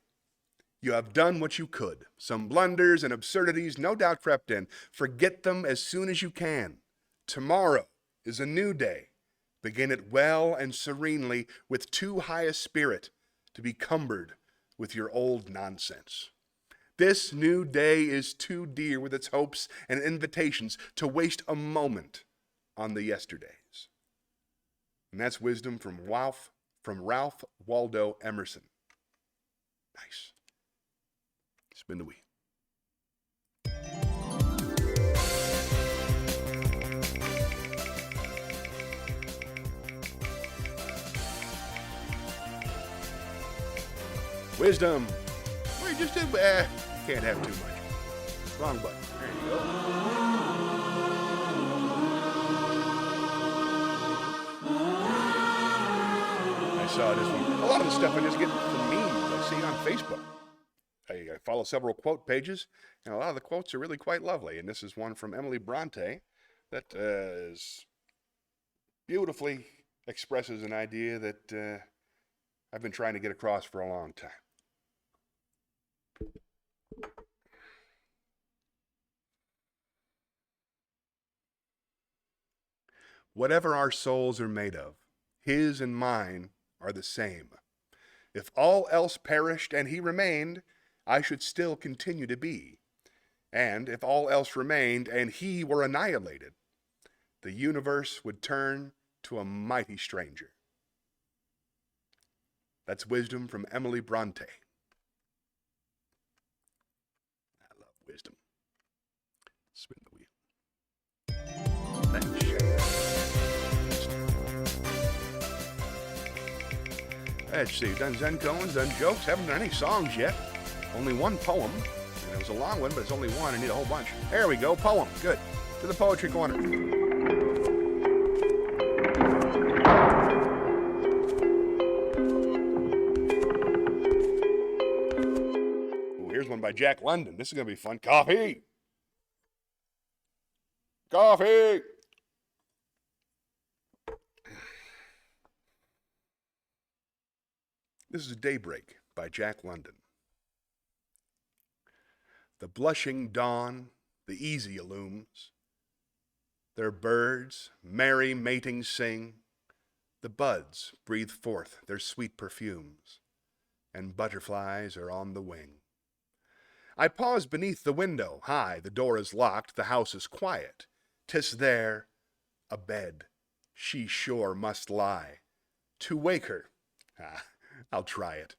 You have done what you could. Some blunders and absurdities no doubt crept in. Forget them as soon as you can. Tomorrow is a new day. Begin it well and serenely with too high a spirit to be cumbered with your old nonsense. This new day is too dear with its hopes and invitations to waste a moment on the yesterdays. And that's wisdom from Ralph Waldo Emerson. Nice. Spin the wheel. Wisdom. We just did. Can't have too much. Wrong button. There you go. saw this one. A lot of the stuff I just get from memes. I see it on Facebook. I follow several quote pages, and a lot of the quotes are really quite lovely. And this is one from Emily Bronte that is beautifully expresses an idea that I've been trying to get across for a long time. Whatever our souls are made of, his and mine are the same. If all else perished and he remained, I should still continue to be. And if all else remained and he were annihilated, the universe would turn to a mighty stranger. That's wisdom from Emily Bronte. I love wisdom. Spin the wheel. Thanks, let's see, done Zen Cohen's, done jokes, haven't done any songs yet. Only one poem. And it was a long one, but it's only one. I need a whole bunch. There we go, poem. Good. To the Poetry Corner. Ooh, here's one by Jack London. This is going to be fun. Coffee. Coffee. This is Daybreak by Jack London. The blushing dawn, the easy illumes. Their birds, merry mating sing. The buds breathe forth their sweet perfumes, and butterflies are on the wing. I pause beneath the window, high, the door is locked, the house is quiet. 'Tis there, a bed, she sure must lie. To wake her, I'll try it.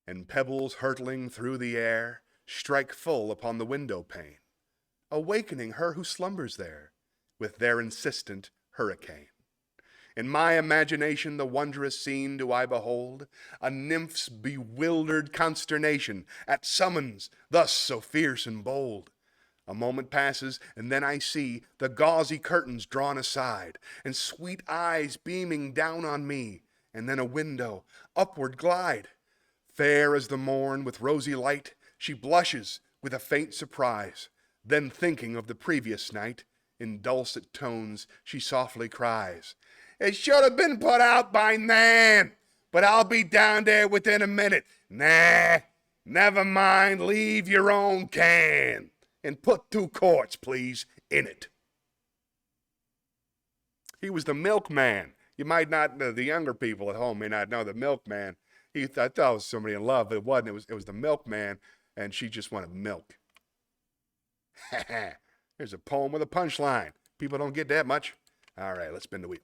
And pebbles hurtling through the air strike full upon the window pane, awakening her who slumbers there with their insistent hurricane. In my imagination the wondrous scene do I behold, a nymph's bewildered consternation at summons thus so fierce and bold. A moment passes, and then I see the gauzy curtains drawn aside, and sweet eyes beaming down on me, and then a window upward glide. Fair as the morn with rosy light, she blushes with a faint surprise. Then thinking of the previous night, in dulcet tones she softly cries, "It should have been put out by Nan, but I'll be down there within a minute. Nah, never mind, leave your own can, and put 2 quarts, please, in it." He was the milkman. You might not know, the younger people at home may not know the milkman. I thought it was somebody in love, but it wasn't. It was the milkman, and she just wanted milk. Here's a poem with a punchline. People don't get that much. All right, let's spin the wheel.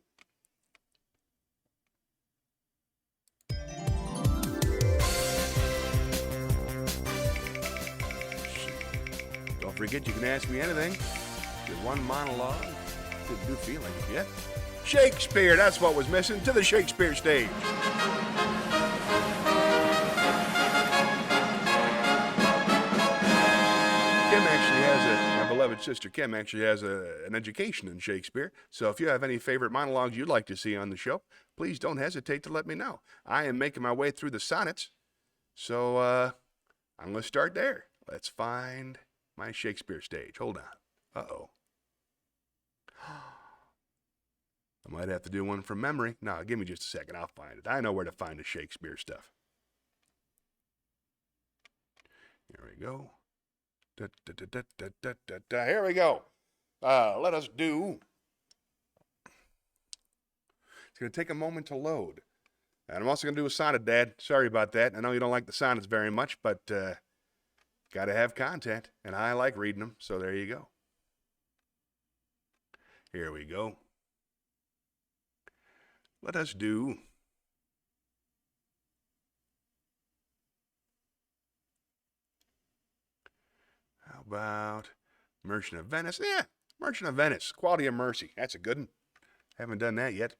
Don't forget, you can ask me anything. Just one monologue. Didn't do feeling yet. Shakespeare, that's what was missing. To the Shakespeare stage. Kim actually has my beloved sister Kim actually has an education in Shakespeare. So if you have any favorite monologues you'd like to see on the show, please don't hesitate to let me know. I am making my way through the sonnets. So I'm going to start there. Let's find my Shakespeare stage. Hold on. Uh-oh. I might have to do one from memory. No, give me just a second. I'll find it. I know where to find the Shakespeare stuff. Here we go. Here we go. Let us do. It's going to take a moment to load. And I'm also going to do a sonnet, Dad. Sorry about that. I know you don't like the sonnets very much, but got to have content. And I like reading them, so there you go. Here we go. Let us do. How about Merchant of Venice? Yeah, Merchant of Venice. Quality of Mercy. That's a good one. Haven't done that yet.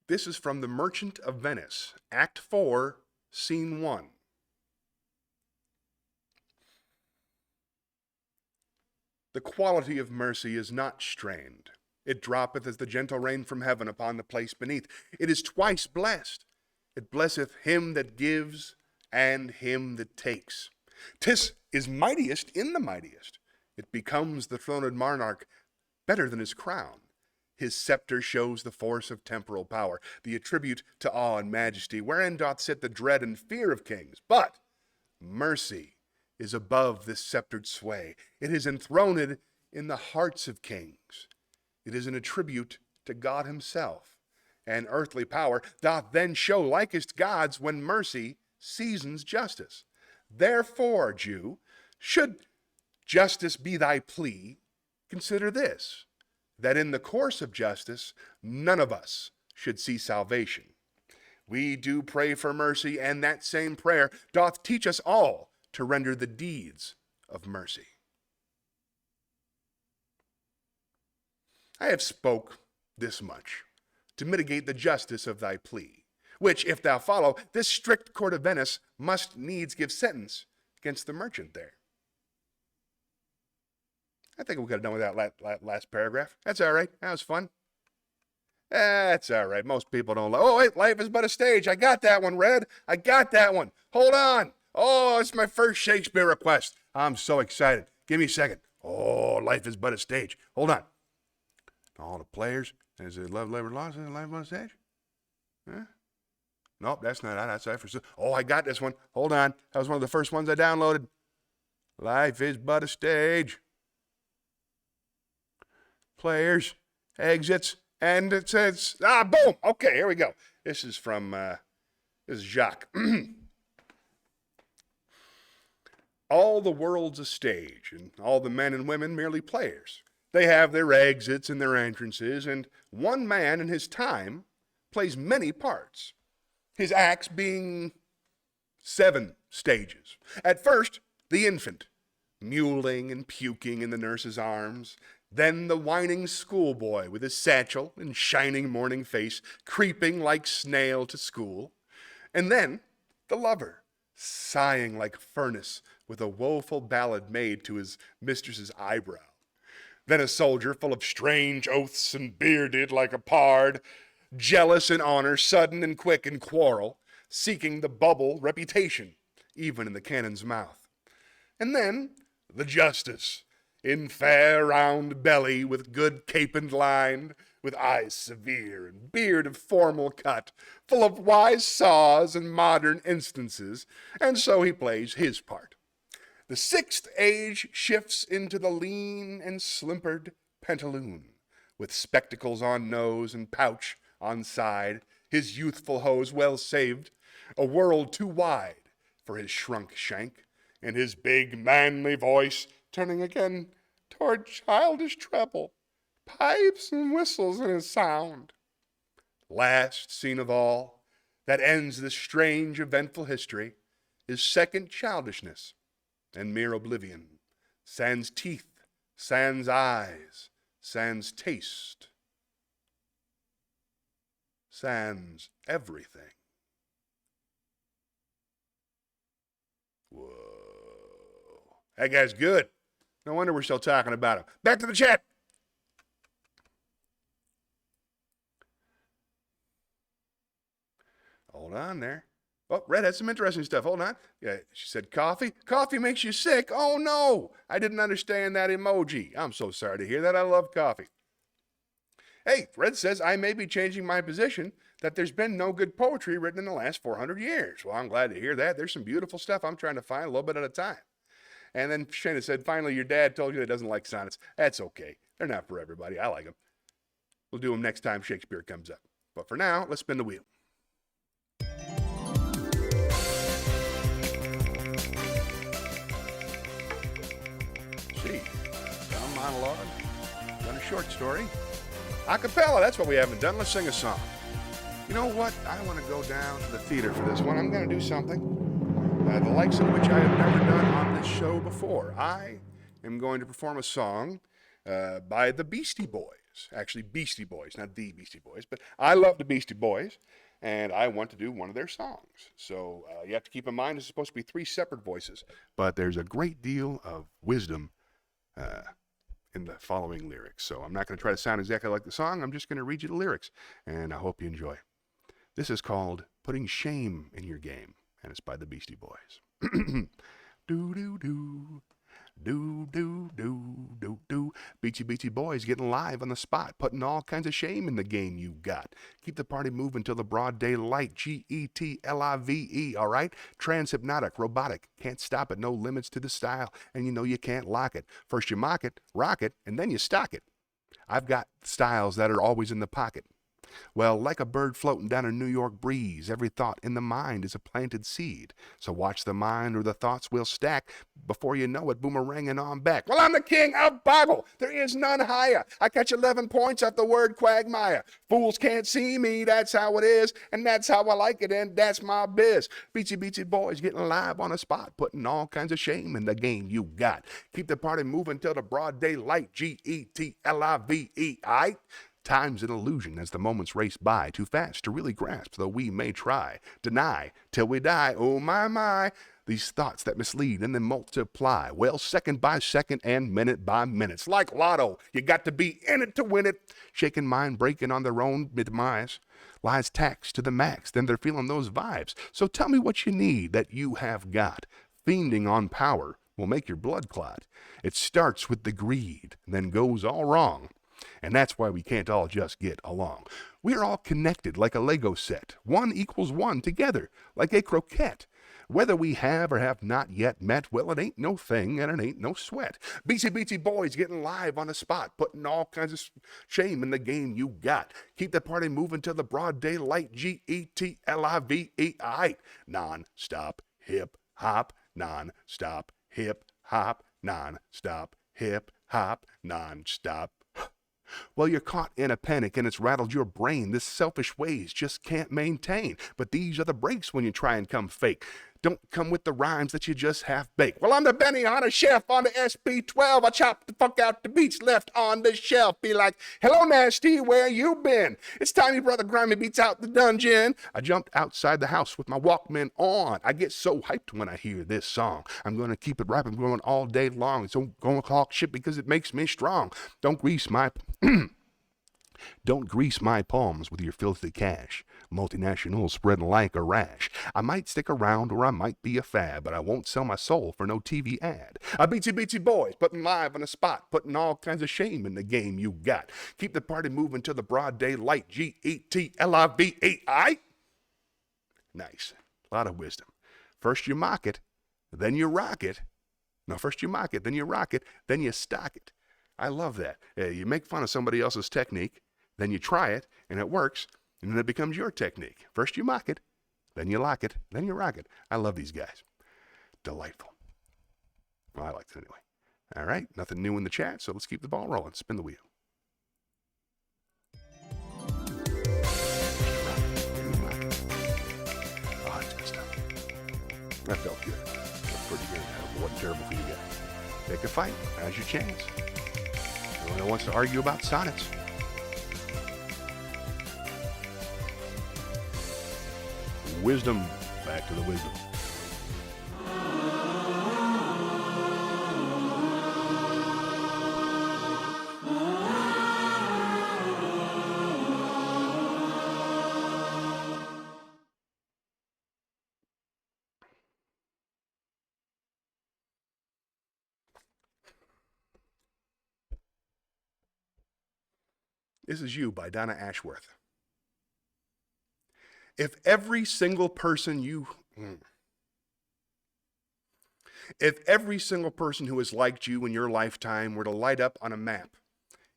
This is from The Merchant of Venice, Act 4, Scene 1. The quality of mercy is not strained, It droppeth as the gentle rain from heaven upon the place beneath. It is twice blessed. It blesseth him that gives and him that takes. 'Tis is mightiest in the mightiest. It becomes the throned monarch better than his crown. His scepter shows the force of temporal power, the attribute to awe and majesty, wherein doth sit the dread and fear of kings. But mercy is above this sceptred sway. It is enthroned in the hearts of kings. It is an attribute to God himself. And earthly power doth then show likest God's when mercy seasons justice. Therefore, Jew, should justice be thy plea, consider this, that in the course of justice none of us should see salvation. We do pray for mercy, and that same prayer doth teach us all to render the deeds of mercy. I have spoke this much to mitigate the justice of thy plea, which, if thou follow, this strict court of Venice must needs give sentence against the merchant there. I think we could have done with that last paragraph. That's all right. That was fun. That's all right. Most people don't. Oh, wait, life is but a stage. I got that one, Red. I got that one. Hold on. Oh, it's my first Shakespeare request. I'm so excited. Give me a second. Oh, life is but a stage. Hold on. All the players. Is it love, labor, loss, and life on a stage? Huh? Nope, that's not it. That's for. Oh, I got this one. Hold on. That was one of the first ones I downloaded. Life is but a stage. Players, exits, and it says, boom. Okay, here we go. This is from, this is Jacques. All the world's a stage, and all the men and women merely players. They have their exits and their entrances, and one man in his time plays many parts, his acts being 7 stages. At first, the infant, mewling and puking in the nurse's arms. Then the whining schoolboy with his satchel and shining morning face, creeping like snail to school. And then the lover, sighing like furnace with a woeful ballad made to his mistress's eyebrow. Then a soldier full of strange oaths and bearded like a pard, jealous in honor, sudden and quick in quarrel, seeking the bubble reputation, even in the cannon's mouth. And then the justice, in fair round belly, with good capon lined, with eyes severe and beard of formal cut, full of wise saws and modern instances, and so he plays his part. The 6th age shifts into the lean and slimpered pantaloon, with spectacles on nose and pouch on side, his youthful hose well saved, a world too wide for his shrunk shank, and his big manly voice turning again toward childish treble, pipes and whistles in his sound. Last scene of all, that ends this strange eventful history, is second childishness and mere oblivion, sans teeth, sans eyes, sans taste, sans everything. Whoa. That guy's good. No wonder we're still talking about him. Back to the chat. Hold on there. Oh, Red had some interesting stuff. Hold on. Yeah, she said coffee. Coffee makes you sick. Oh, no. I didn't understand that emoji. I'm so sorry to hear that. I love coffee. Hey, Red says, I may be changing my position that there's been no good poetry written in the last 400 years. Well, I'm glad to hear that. There's some beautiful stuff I'm trying to find a little bit at a time. And then Shana said, finally, your dad told you that he doesn't like sonnets. That's okay. They're not for everybody. I like them. We'll do them next time Shakespeare comes up. But for now, let's spin the wheel. See, some monologue, done a short story. A cappella, that's what we haven't done. Let's sing a song. You know what? I want to go down to the theater for this one. I'm going to do something the likes of which I have never done on this show before. I am going to perform a song by the Beastie Boys. Actually, Beastie Boys, not the Beastie Boys, but I love the Beastie Boys, and I want to do one of their songs. So you have to keep in mind it's supposed to be 3 separate voices, but there's a great deal of wisdom in the following lyrics. So I'm not going to try to sound exactly like the song. I'm just going to read you the lyrics, and I hope you enjoy. This is called Putting Shame in Your Game, and it's by the Beastie Boys. Do-do-do. Do. Beachy boys getting live on the spot, putting all kinds of shame in the game you got. Keep the party moving till the broad daylight. GETLIVE, all right? Transhypnotic, robotic, can't stop it, no limits to the style, and you know you can't lock it. First you mock it, rock it, and then you stock it. I've got styles that are always in the pocket. Well, like a bird floating down a New York breeze, every thought in the mind is a planted seed. So watch the mind or the thoughts will stack. Before you know it, boomeranging on back. Well, I'm the king of Bible. There is none higher. I catch 11 points off the word quagmire. Fools can't see me, that's how it is. And that's how I like it, and that's my biz. Beachy boys getting live on the spot, putting all kinds of shame in the game you got. Keep the party moving till the broad daylight. GETLIVE, aight? Time's an illusion as the moments race by, too fast to really grasp, though we may try. Deny till we die, oh my. These thoughts that mislead and then multiply. Well, second by second and minute by minute. It's like lotto, you got to be in it to win it. Shaking mind, breaking on their own demise. Lies taxed to the max, then they're feeling those vibes. So tell me what you need that you have got. Fiending on power will make your blood clot. It starts with the greed, and then goes all wrong. And that's why we can't all just get along. We're all connected like a Lego set. 1 equals 1 together, like a croquette. Whether we have or have not yet met, well, it ain't no thing and it ain't no sweat. Beachy boys getting live on the spot, putting all kinds of shame in the game you got. Keep the party moving till the broad daylight. GETLIVE, aight? Non-stop hip-hop, non-stop hip-hop, non-stop hip-hop, non-stop. Well, you're caught in a panic and it's rattled your brain. This selfish ways just can't maintain. But these are the breaks when you try and come fake. Don't come with the rhymes that you just half bake. Well, I'm the Benny on a chef on the SP12. I chop the fuck out the beats left on the shelf. Be like, hello, Nasty, where you been? It's time your brother Grimy beats out the dungeon. I jumped outside the house with my Walkman on. I get so hyped when I hear this song. I'm going to keep it rapping going all day long. So going to talk shit because it makes me strong. Don't grease my palms with your filthy cash. Multinationals spreading like a rash. I might stick around or I might be a fad, but I won't sell my soul for no TV ad. I Beachy boys, putting live on the spot, putting all kinds of shame in the game you got. Keep the party moving till the broad daylight. GETLIVE, aight? Nice. A lot of wisdom. First you mock it, then you rock it. No, first you mock it, then you rock it, then you stock it. I love that. You make fun of somebody else's technique, then you try it, and it works, and then it becomes your technique. First you mock it, then you lock it, then you rock it. I love these guys. Delightful. Well, I like it anyway. All right, nothing new in the chat, so let's keep the ball rolling. Spin the wheel. Oh, that's good stuff. That felt good. That's pretty good. That wasn't terrible for you guys. Pick a fight. Now's your chance. No one wants to argue about sonnets. Wisdom. Back to the wisdom. This is You by Donna Ashworth. If every single person who has liked you in your lifetime were to light up on a map,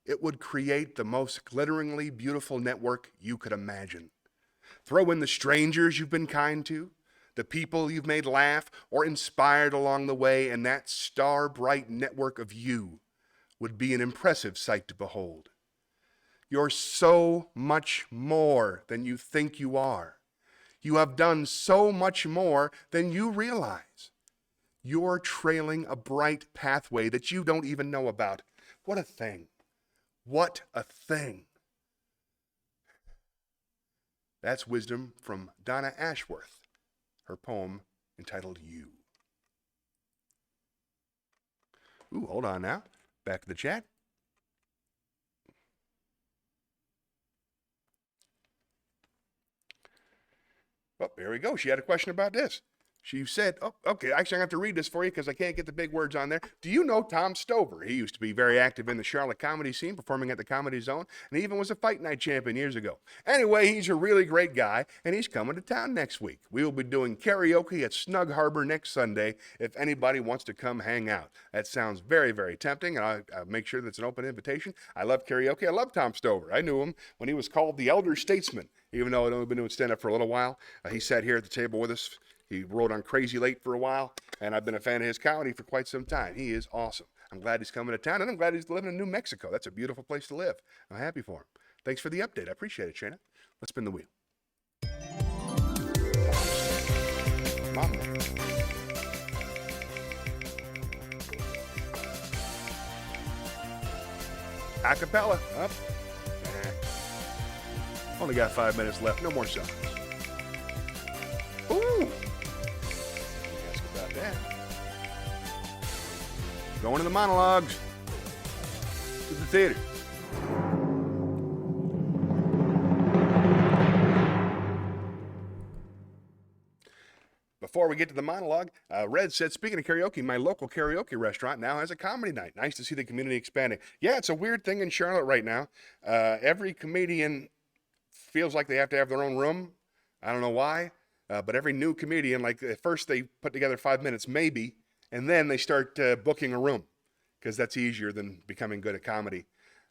it would create the most glitteringly beautiful network you could imagine. Throw in the strangers you've been kind to, the people you've made laugh or inspired along the way, and that star-bright network of you would be an impressive sight to behold. You're so much more than you think you are. You have done so much more than you realize. You're trailing a bright pathway that you don't even know about. What a thing. What a thing. That's wisdom from Donna Ashworth, her poem entitled You. Ooh, hold on now. Back to the chat. Oh, there we go. She had a question about this. She said, oh, okay, actually, I have to read this for you because I can't get the big words on there. Do you know Tom Stover? He used to be very active in the Charlotte comedy scene, performing at the Comedy Zone, and he even was a Fight Night champion years ago. Anyway, he's a really great guy, and he's coming to town next week. We will be doing karaoke at Snug Harbor next Sunday if anybody wants to come hang out. That sounds very, very tempting, and I'll make sure that's an open invitation. I love karaoke. I love Tom Stover. I knew him when he was called the Elder Statesman, even though I'd only been doing stand-up for a little while. He sat here at the table with us. He wrote on Crazy Late for a while, and I've been a fan of his comedy for quite some time. He is awesome. I'm glad he's coming to town, and I'm glad he's living in New Mexico. That's a beautiful place to live. I'm happy for him. Thanks for the update. I appreciate it, Shana. Let's spin the wheel. Mama. Acapella. Up. Only got 5 minutes left. No more songs. Ooh. Ask about that. Going to the monologues. To the theater. Before we get to the monologue, Red said, speaking of karaoke, my local karaoke restaurant now has a comedy night. Nice to see the community expanding. Yeah, it's a weird thing in Charlotte right now. Every comedian feels like they have to have their own room. I don't know why. But every new comedian, like at first they put together 5 minutes maybe, and then they start booking a room because that's easier than becoming good at comedy.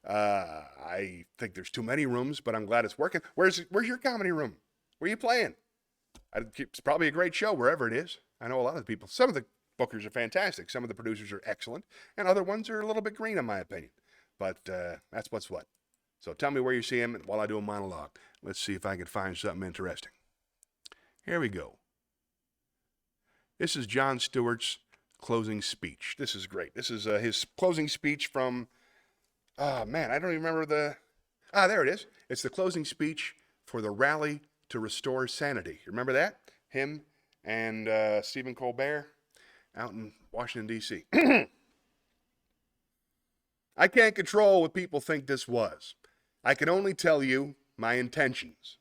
I think there's too many rooms, but I'm glad it's working. Where's your comedy room? Where are you playing? It's probably a great show wherever it is. I know a lot of the people. Some of the bookers are fantastic. Some of the producers are excellent, and other ones are a little bit green in my opinion. But that's what's what. So tell me where you see him while I do a monologue. Let's see if I can find something interesting. Here we go. This is Jon Stewart's closing speech. This is great. This is his closing speech from, oh man, I don't even remember there it is. It's the closing speech for the Rally to Restore Sanity. You remember that? Him and Stephen Colbert out in Washington, D.C. I can't control what people think this was. I can only tell you my intentions.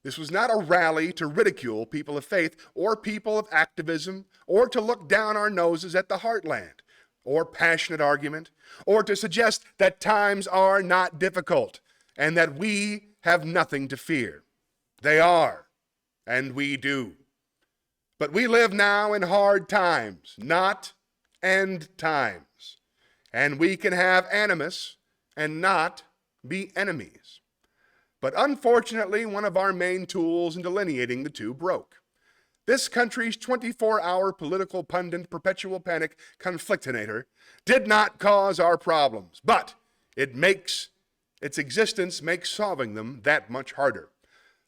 This was not a rally to ridicule people of faith or people of activism or to look down our noses at the heartland or passionate argument or to suggest that times are not difficult and that we have nothing to fear. They are, and we do. But we live now in hard times, not end times. And we can have animus and not be enemies. But unfortunately, one of our main tools in delineating the two broke. This country's 24-hour political pundit, perpetual panic conflictinator did not cause our problems, but its existence makes solving them that much harder.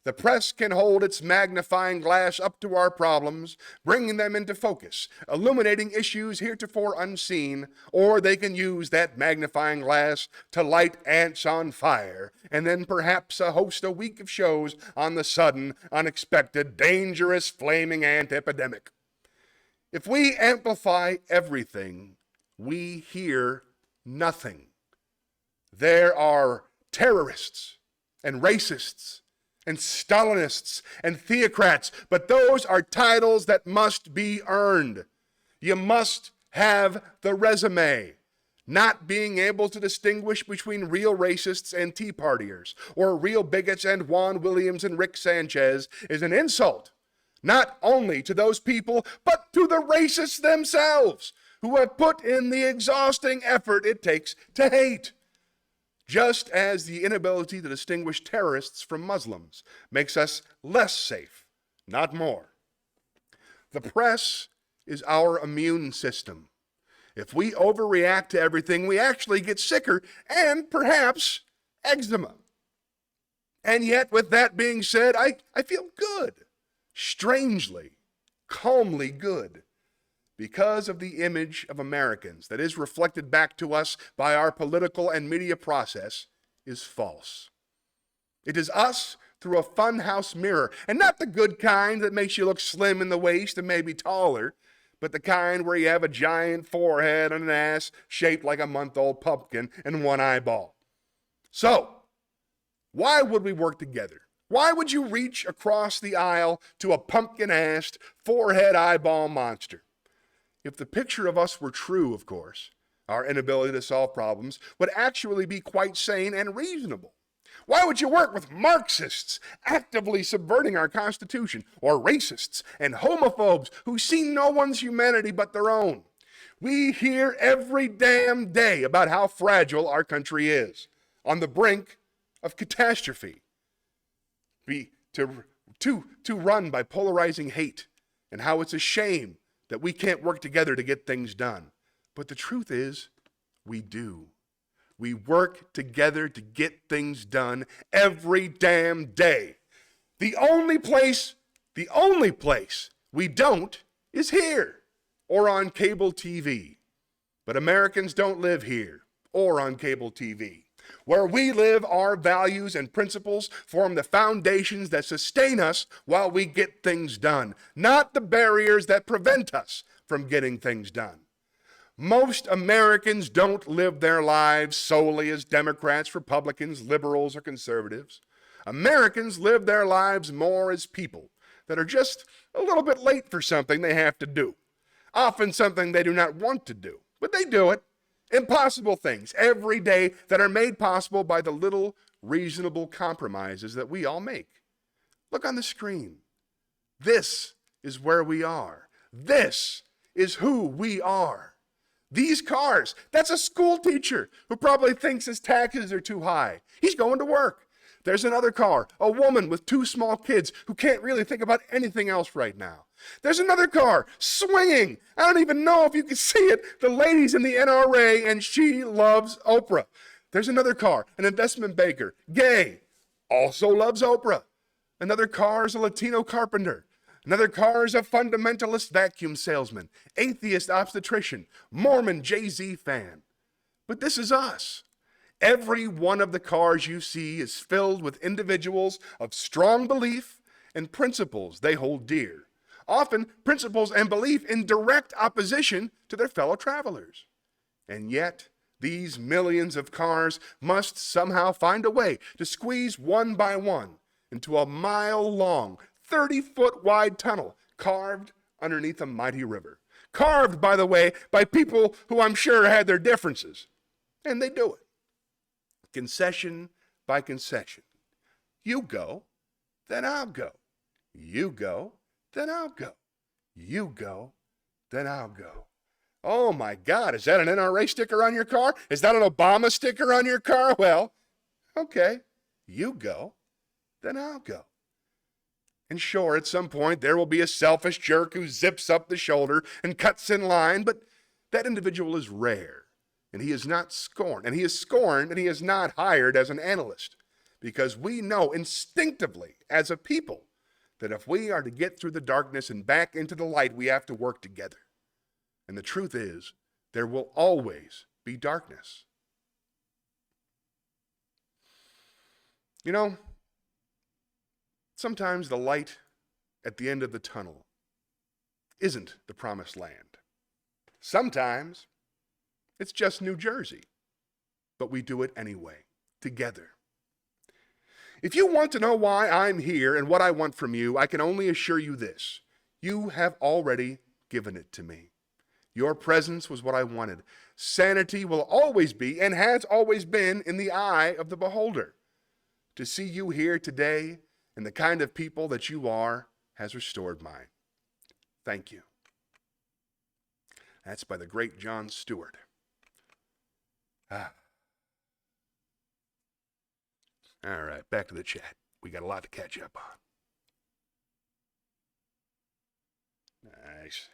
The press can hold its magnifying glass up to our problems, bringing them into focus, illuminating issues heretofore unseen, or they can use that magnifying glass to light ants on fire, and then perhaps host a week of shows on the sudden, unexpected, dangerous flaming ant epidemic. If we amplify everything, we hear nothing. There are terrorists and racists and Stalinists and theocrats, but those are titles that must be earned. You must have the resume. Not being able to distinguish between real racists and Tea Partiers, or real bigots and Juan Williams and Rick Sanchez is an insult, not only to those people, but to the racists themselves, who have put in the exhausting effort it takes to hate. Just as the inability to distinguish terrorists from Muslims makes us less safe, not more. The press is our immune system. If we overreact to everything, we actually get sicker and perhaps eczema. And yet, with that being said, I feel good, strangely, calmly good, because of the image of Americans that is reflected back to us by our political and media process is false. It is us through a funhouse mirror, and not the good kind that makes you look slim in the waist and maybe taller, but the kind where you have a giant forehead and an ass shaped like a month-old pumpkin and one eyeball. So, why would we work together? Why would you reach across the aisle to a pumpkin-assed, forehead eyeball monster? If the picture of us were true, of course, our inability to solve problems would actually be quite sane and reasonable. Why would you work with Marxists actively subverting our Constitution, or racists and homophobes who see no one's humanity but their own? We hear every damn day about how fragile our country is, on the brink of catastrophe, to run by polarizing hate, and how it's a shame that we can't work together to get things done. But the truth is, we do. We work together to get things done every damn day. The only place we don't is here or on cable TV. But Americans don't live here or on cable TV. Where we live, our values and principles form the foundations that sustain us while we get things done, not the barriers that prevent us from getting things done. Most Americans don't live their lives solely as Democrats, Republicans, liberals, or conservatives. Americans live their lives more as people that are just a little bit late for something they have to do. Often something they do not want to do, but they do it. Impossible things every day that are made possible by the little reasonable compromises that we all make. Look on the screen. This is where we are. This is who we are. These cars, that's a school teacher who probably thinks his taxes are too high. He's going to work. There's another car, a woman with 2 small kids who can't really think about anything else right now. There's another car, swinging. I don't even know if you can see it. The lady's in the NRA and she loves Oprah. There's another car, an investment banker, gay, also loves Oprah. Another car is a Latino carpenter. Another car is a fundamentalist vacuum salesman, atheist obstetrician, Mormon Jay-Z fan. But this is us. Every one of the cars you see is filled with individuals of strong belief and principles they hold dear. Often principles and belief in direct opposition to their fellow travelers. And yet, these millions of cars must somehow find a way to squeeze one by one into a mile-long, 30-foot wide tunnel carved underneath a mighty river. Carved, by the way, by people who I'm sure had their differences. And they do it. Concession by concession. You go, then I'll go. You go, then I'll go. You go, then I'll go. Oh my God, is that an NRA sticker on your car? Is that an Obama sticker on your car? Well, okay. You go, then I'll go. And sure, at some point, there will be a selfish jerk who zips up the shoulder and cuts in line, but that individual is rare. And he is not scorned. And he is scorned and he is not hired as an analyst. Because we know instinctively as a people that if we are to get through the darkness and back into the light, we have to work together. And the truth is, there will always be darkness. You know, sometimes the light at the end of the tunnel isn't the promised land. Sometimes it's just New Jersey, but we do it anyway, together. If you want to know why I'm here and what I want from you, I can only assure you this. You have already given it to me. Your presence was what I wanted. Sanity will always be and has always been in the eye of the beholder. To see you here today and the kind of people that you are has restored mine. Thank you. That's by the great Jon Stewart. All right, back to the chat. We got a lot to catch up on. Nice.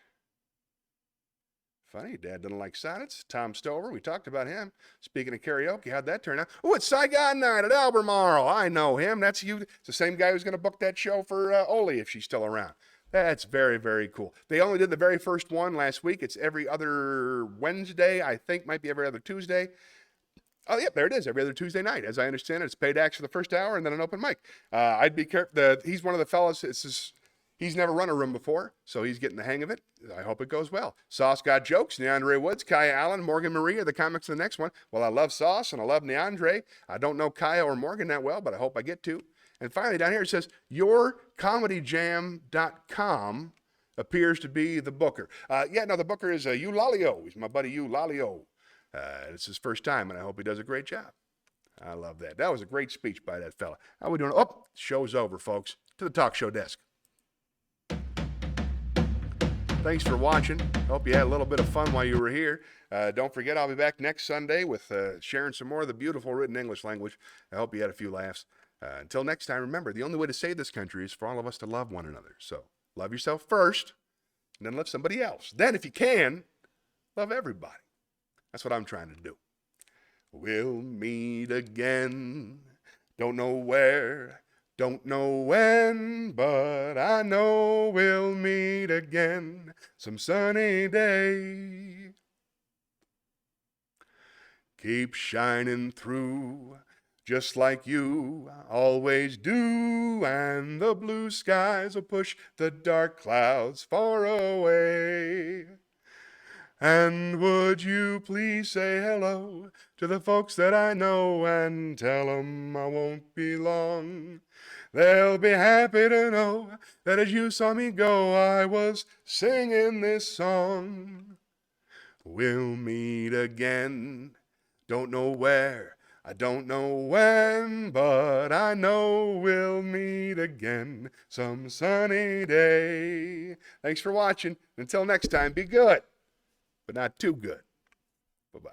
Funny, Dad doesn't like sonnets. Tom Stover, we talked about him. Speaking of karaoke, how'd that turn out? Oh, it's Saigon Night at Albemarle. I know him. That's you. It's the same guy who's going to book that show for Oli if she's still around. That's very, very cool. They only did the very first one last week. It's every other Wednesday, I think, might be every other Tuesday. Oh, yeah, there it is, every other Tuesday night. As I understand it, it's paid acts for the first hour and then an open mic. I'd be careful. He's one of the fellas, he's never run a room before, so he's getting the hang of it. I hope it goes well. Sauce got jokes. Neandre Woods, Kaya Allen, Morgan Marie are the comics of the next one. Well, I love Sauce and I love Neandre. I don't know Kaya or Morgan that well, but I hope I get to. And finally, down here it says, yourcomedygam.com appears to be the booker. The booker is Eulalio. He's my buddy Eulalio. It's his first time, and I hope he does a great job. I love that. That was a great speech by that fella. How are we doing? Oh, show's over, folks. To the talk show desk. Thanks for watching. Hope you had a little bit of fun while you were here. Don't forget, I'll be back next Sunday with sharing some more of the beautiful written English language. I hope you had a few laughs. Until next time, remember, the only way to save this country is for all of us to love one another. So love yourself first, and then love somebody else. Then, if you can, love everybody. That's what I'm trying to do. We'll meet again. Don't know where, don't know when, but I know we'll meet again some sunny day. Keep shining through, just like you always do, and the blue skies will push the dark clouds far away. And would you please say hello to the folks that I know and tell them I won't be long. They'll be happy to know that as you saw me go, I was singing this song. We'll meet again, don't know where, I don't know when, but I know we'll meet again some sunny day. Thanks for watching. Until next time, be good, but not too good. Bye-bye.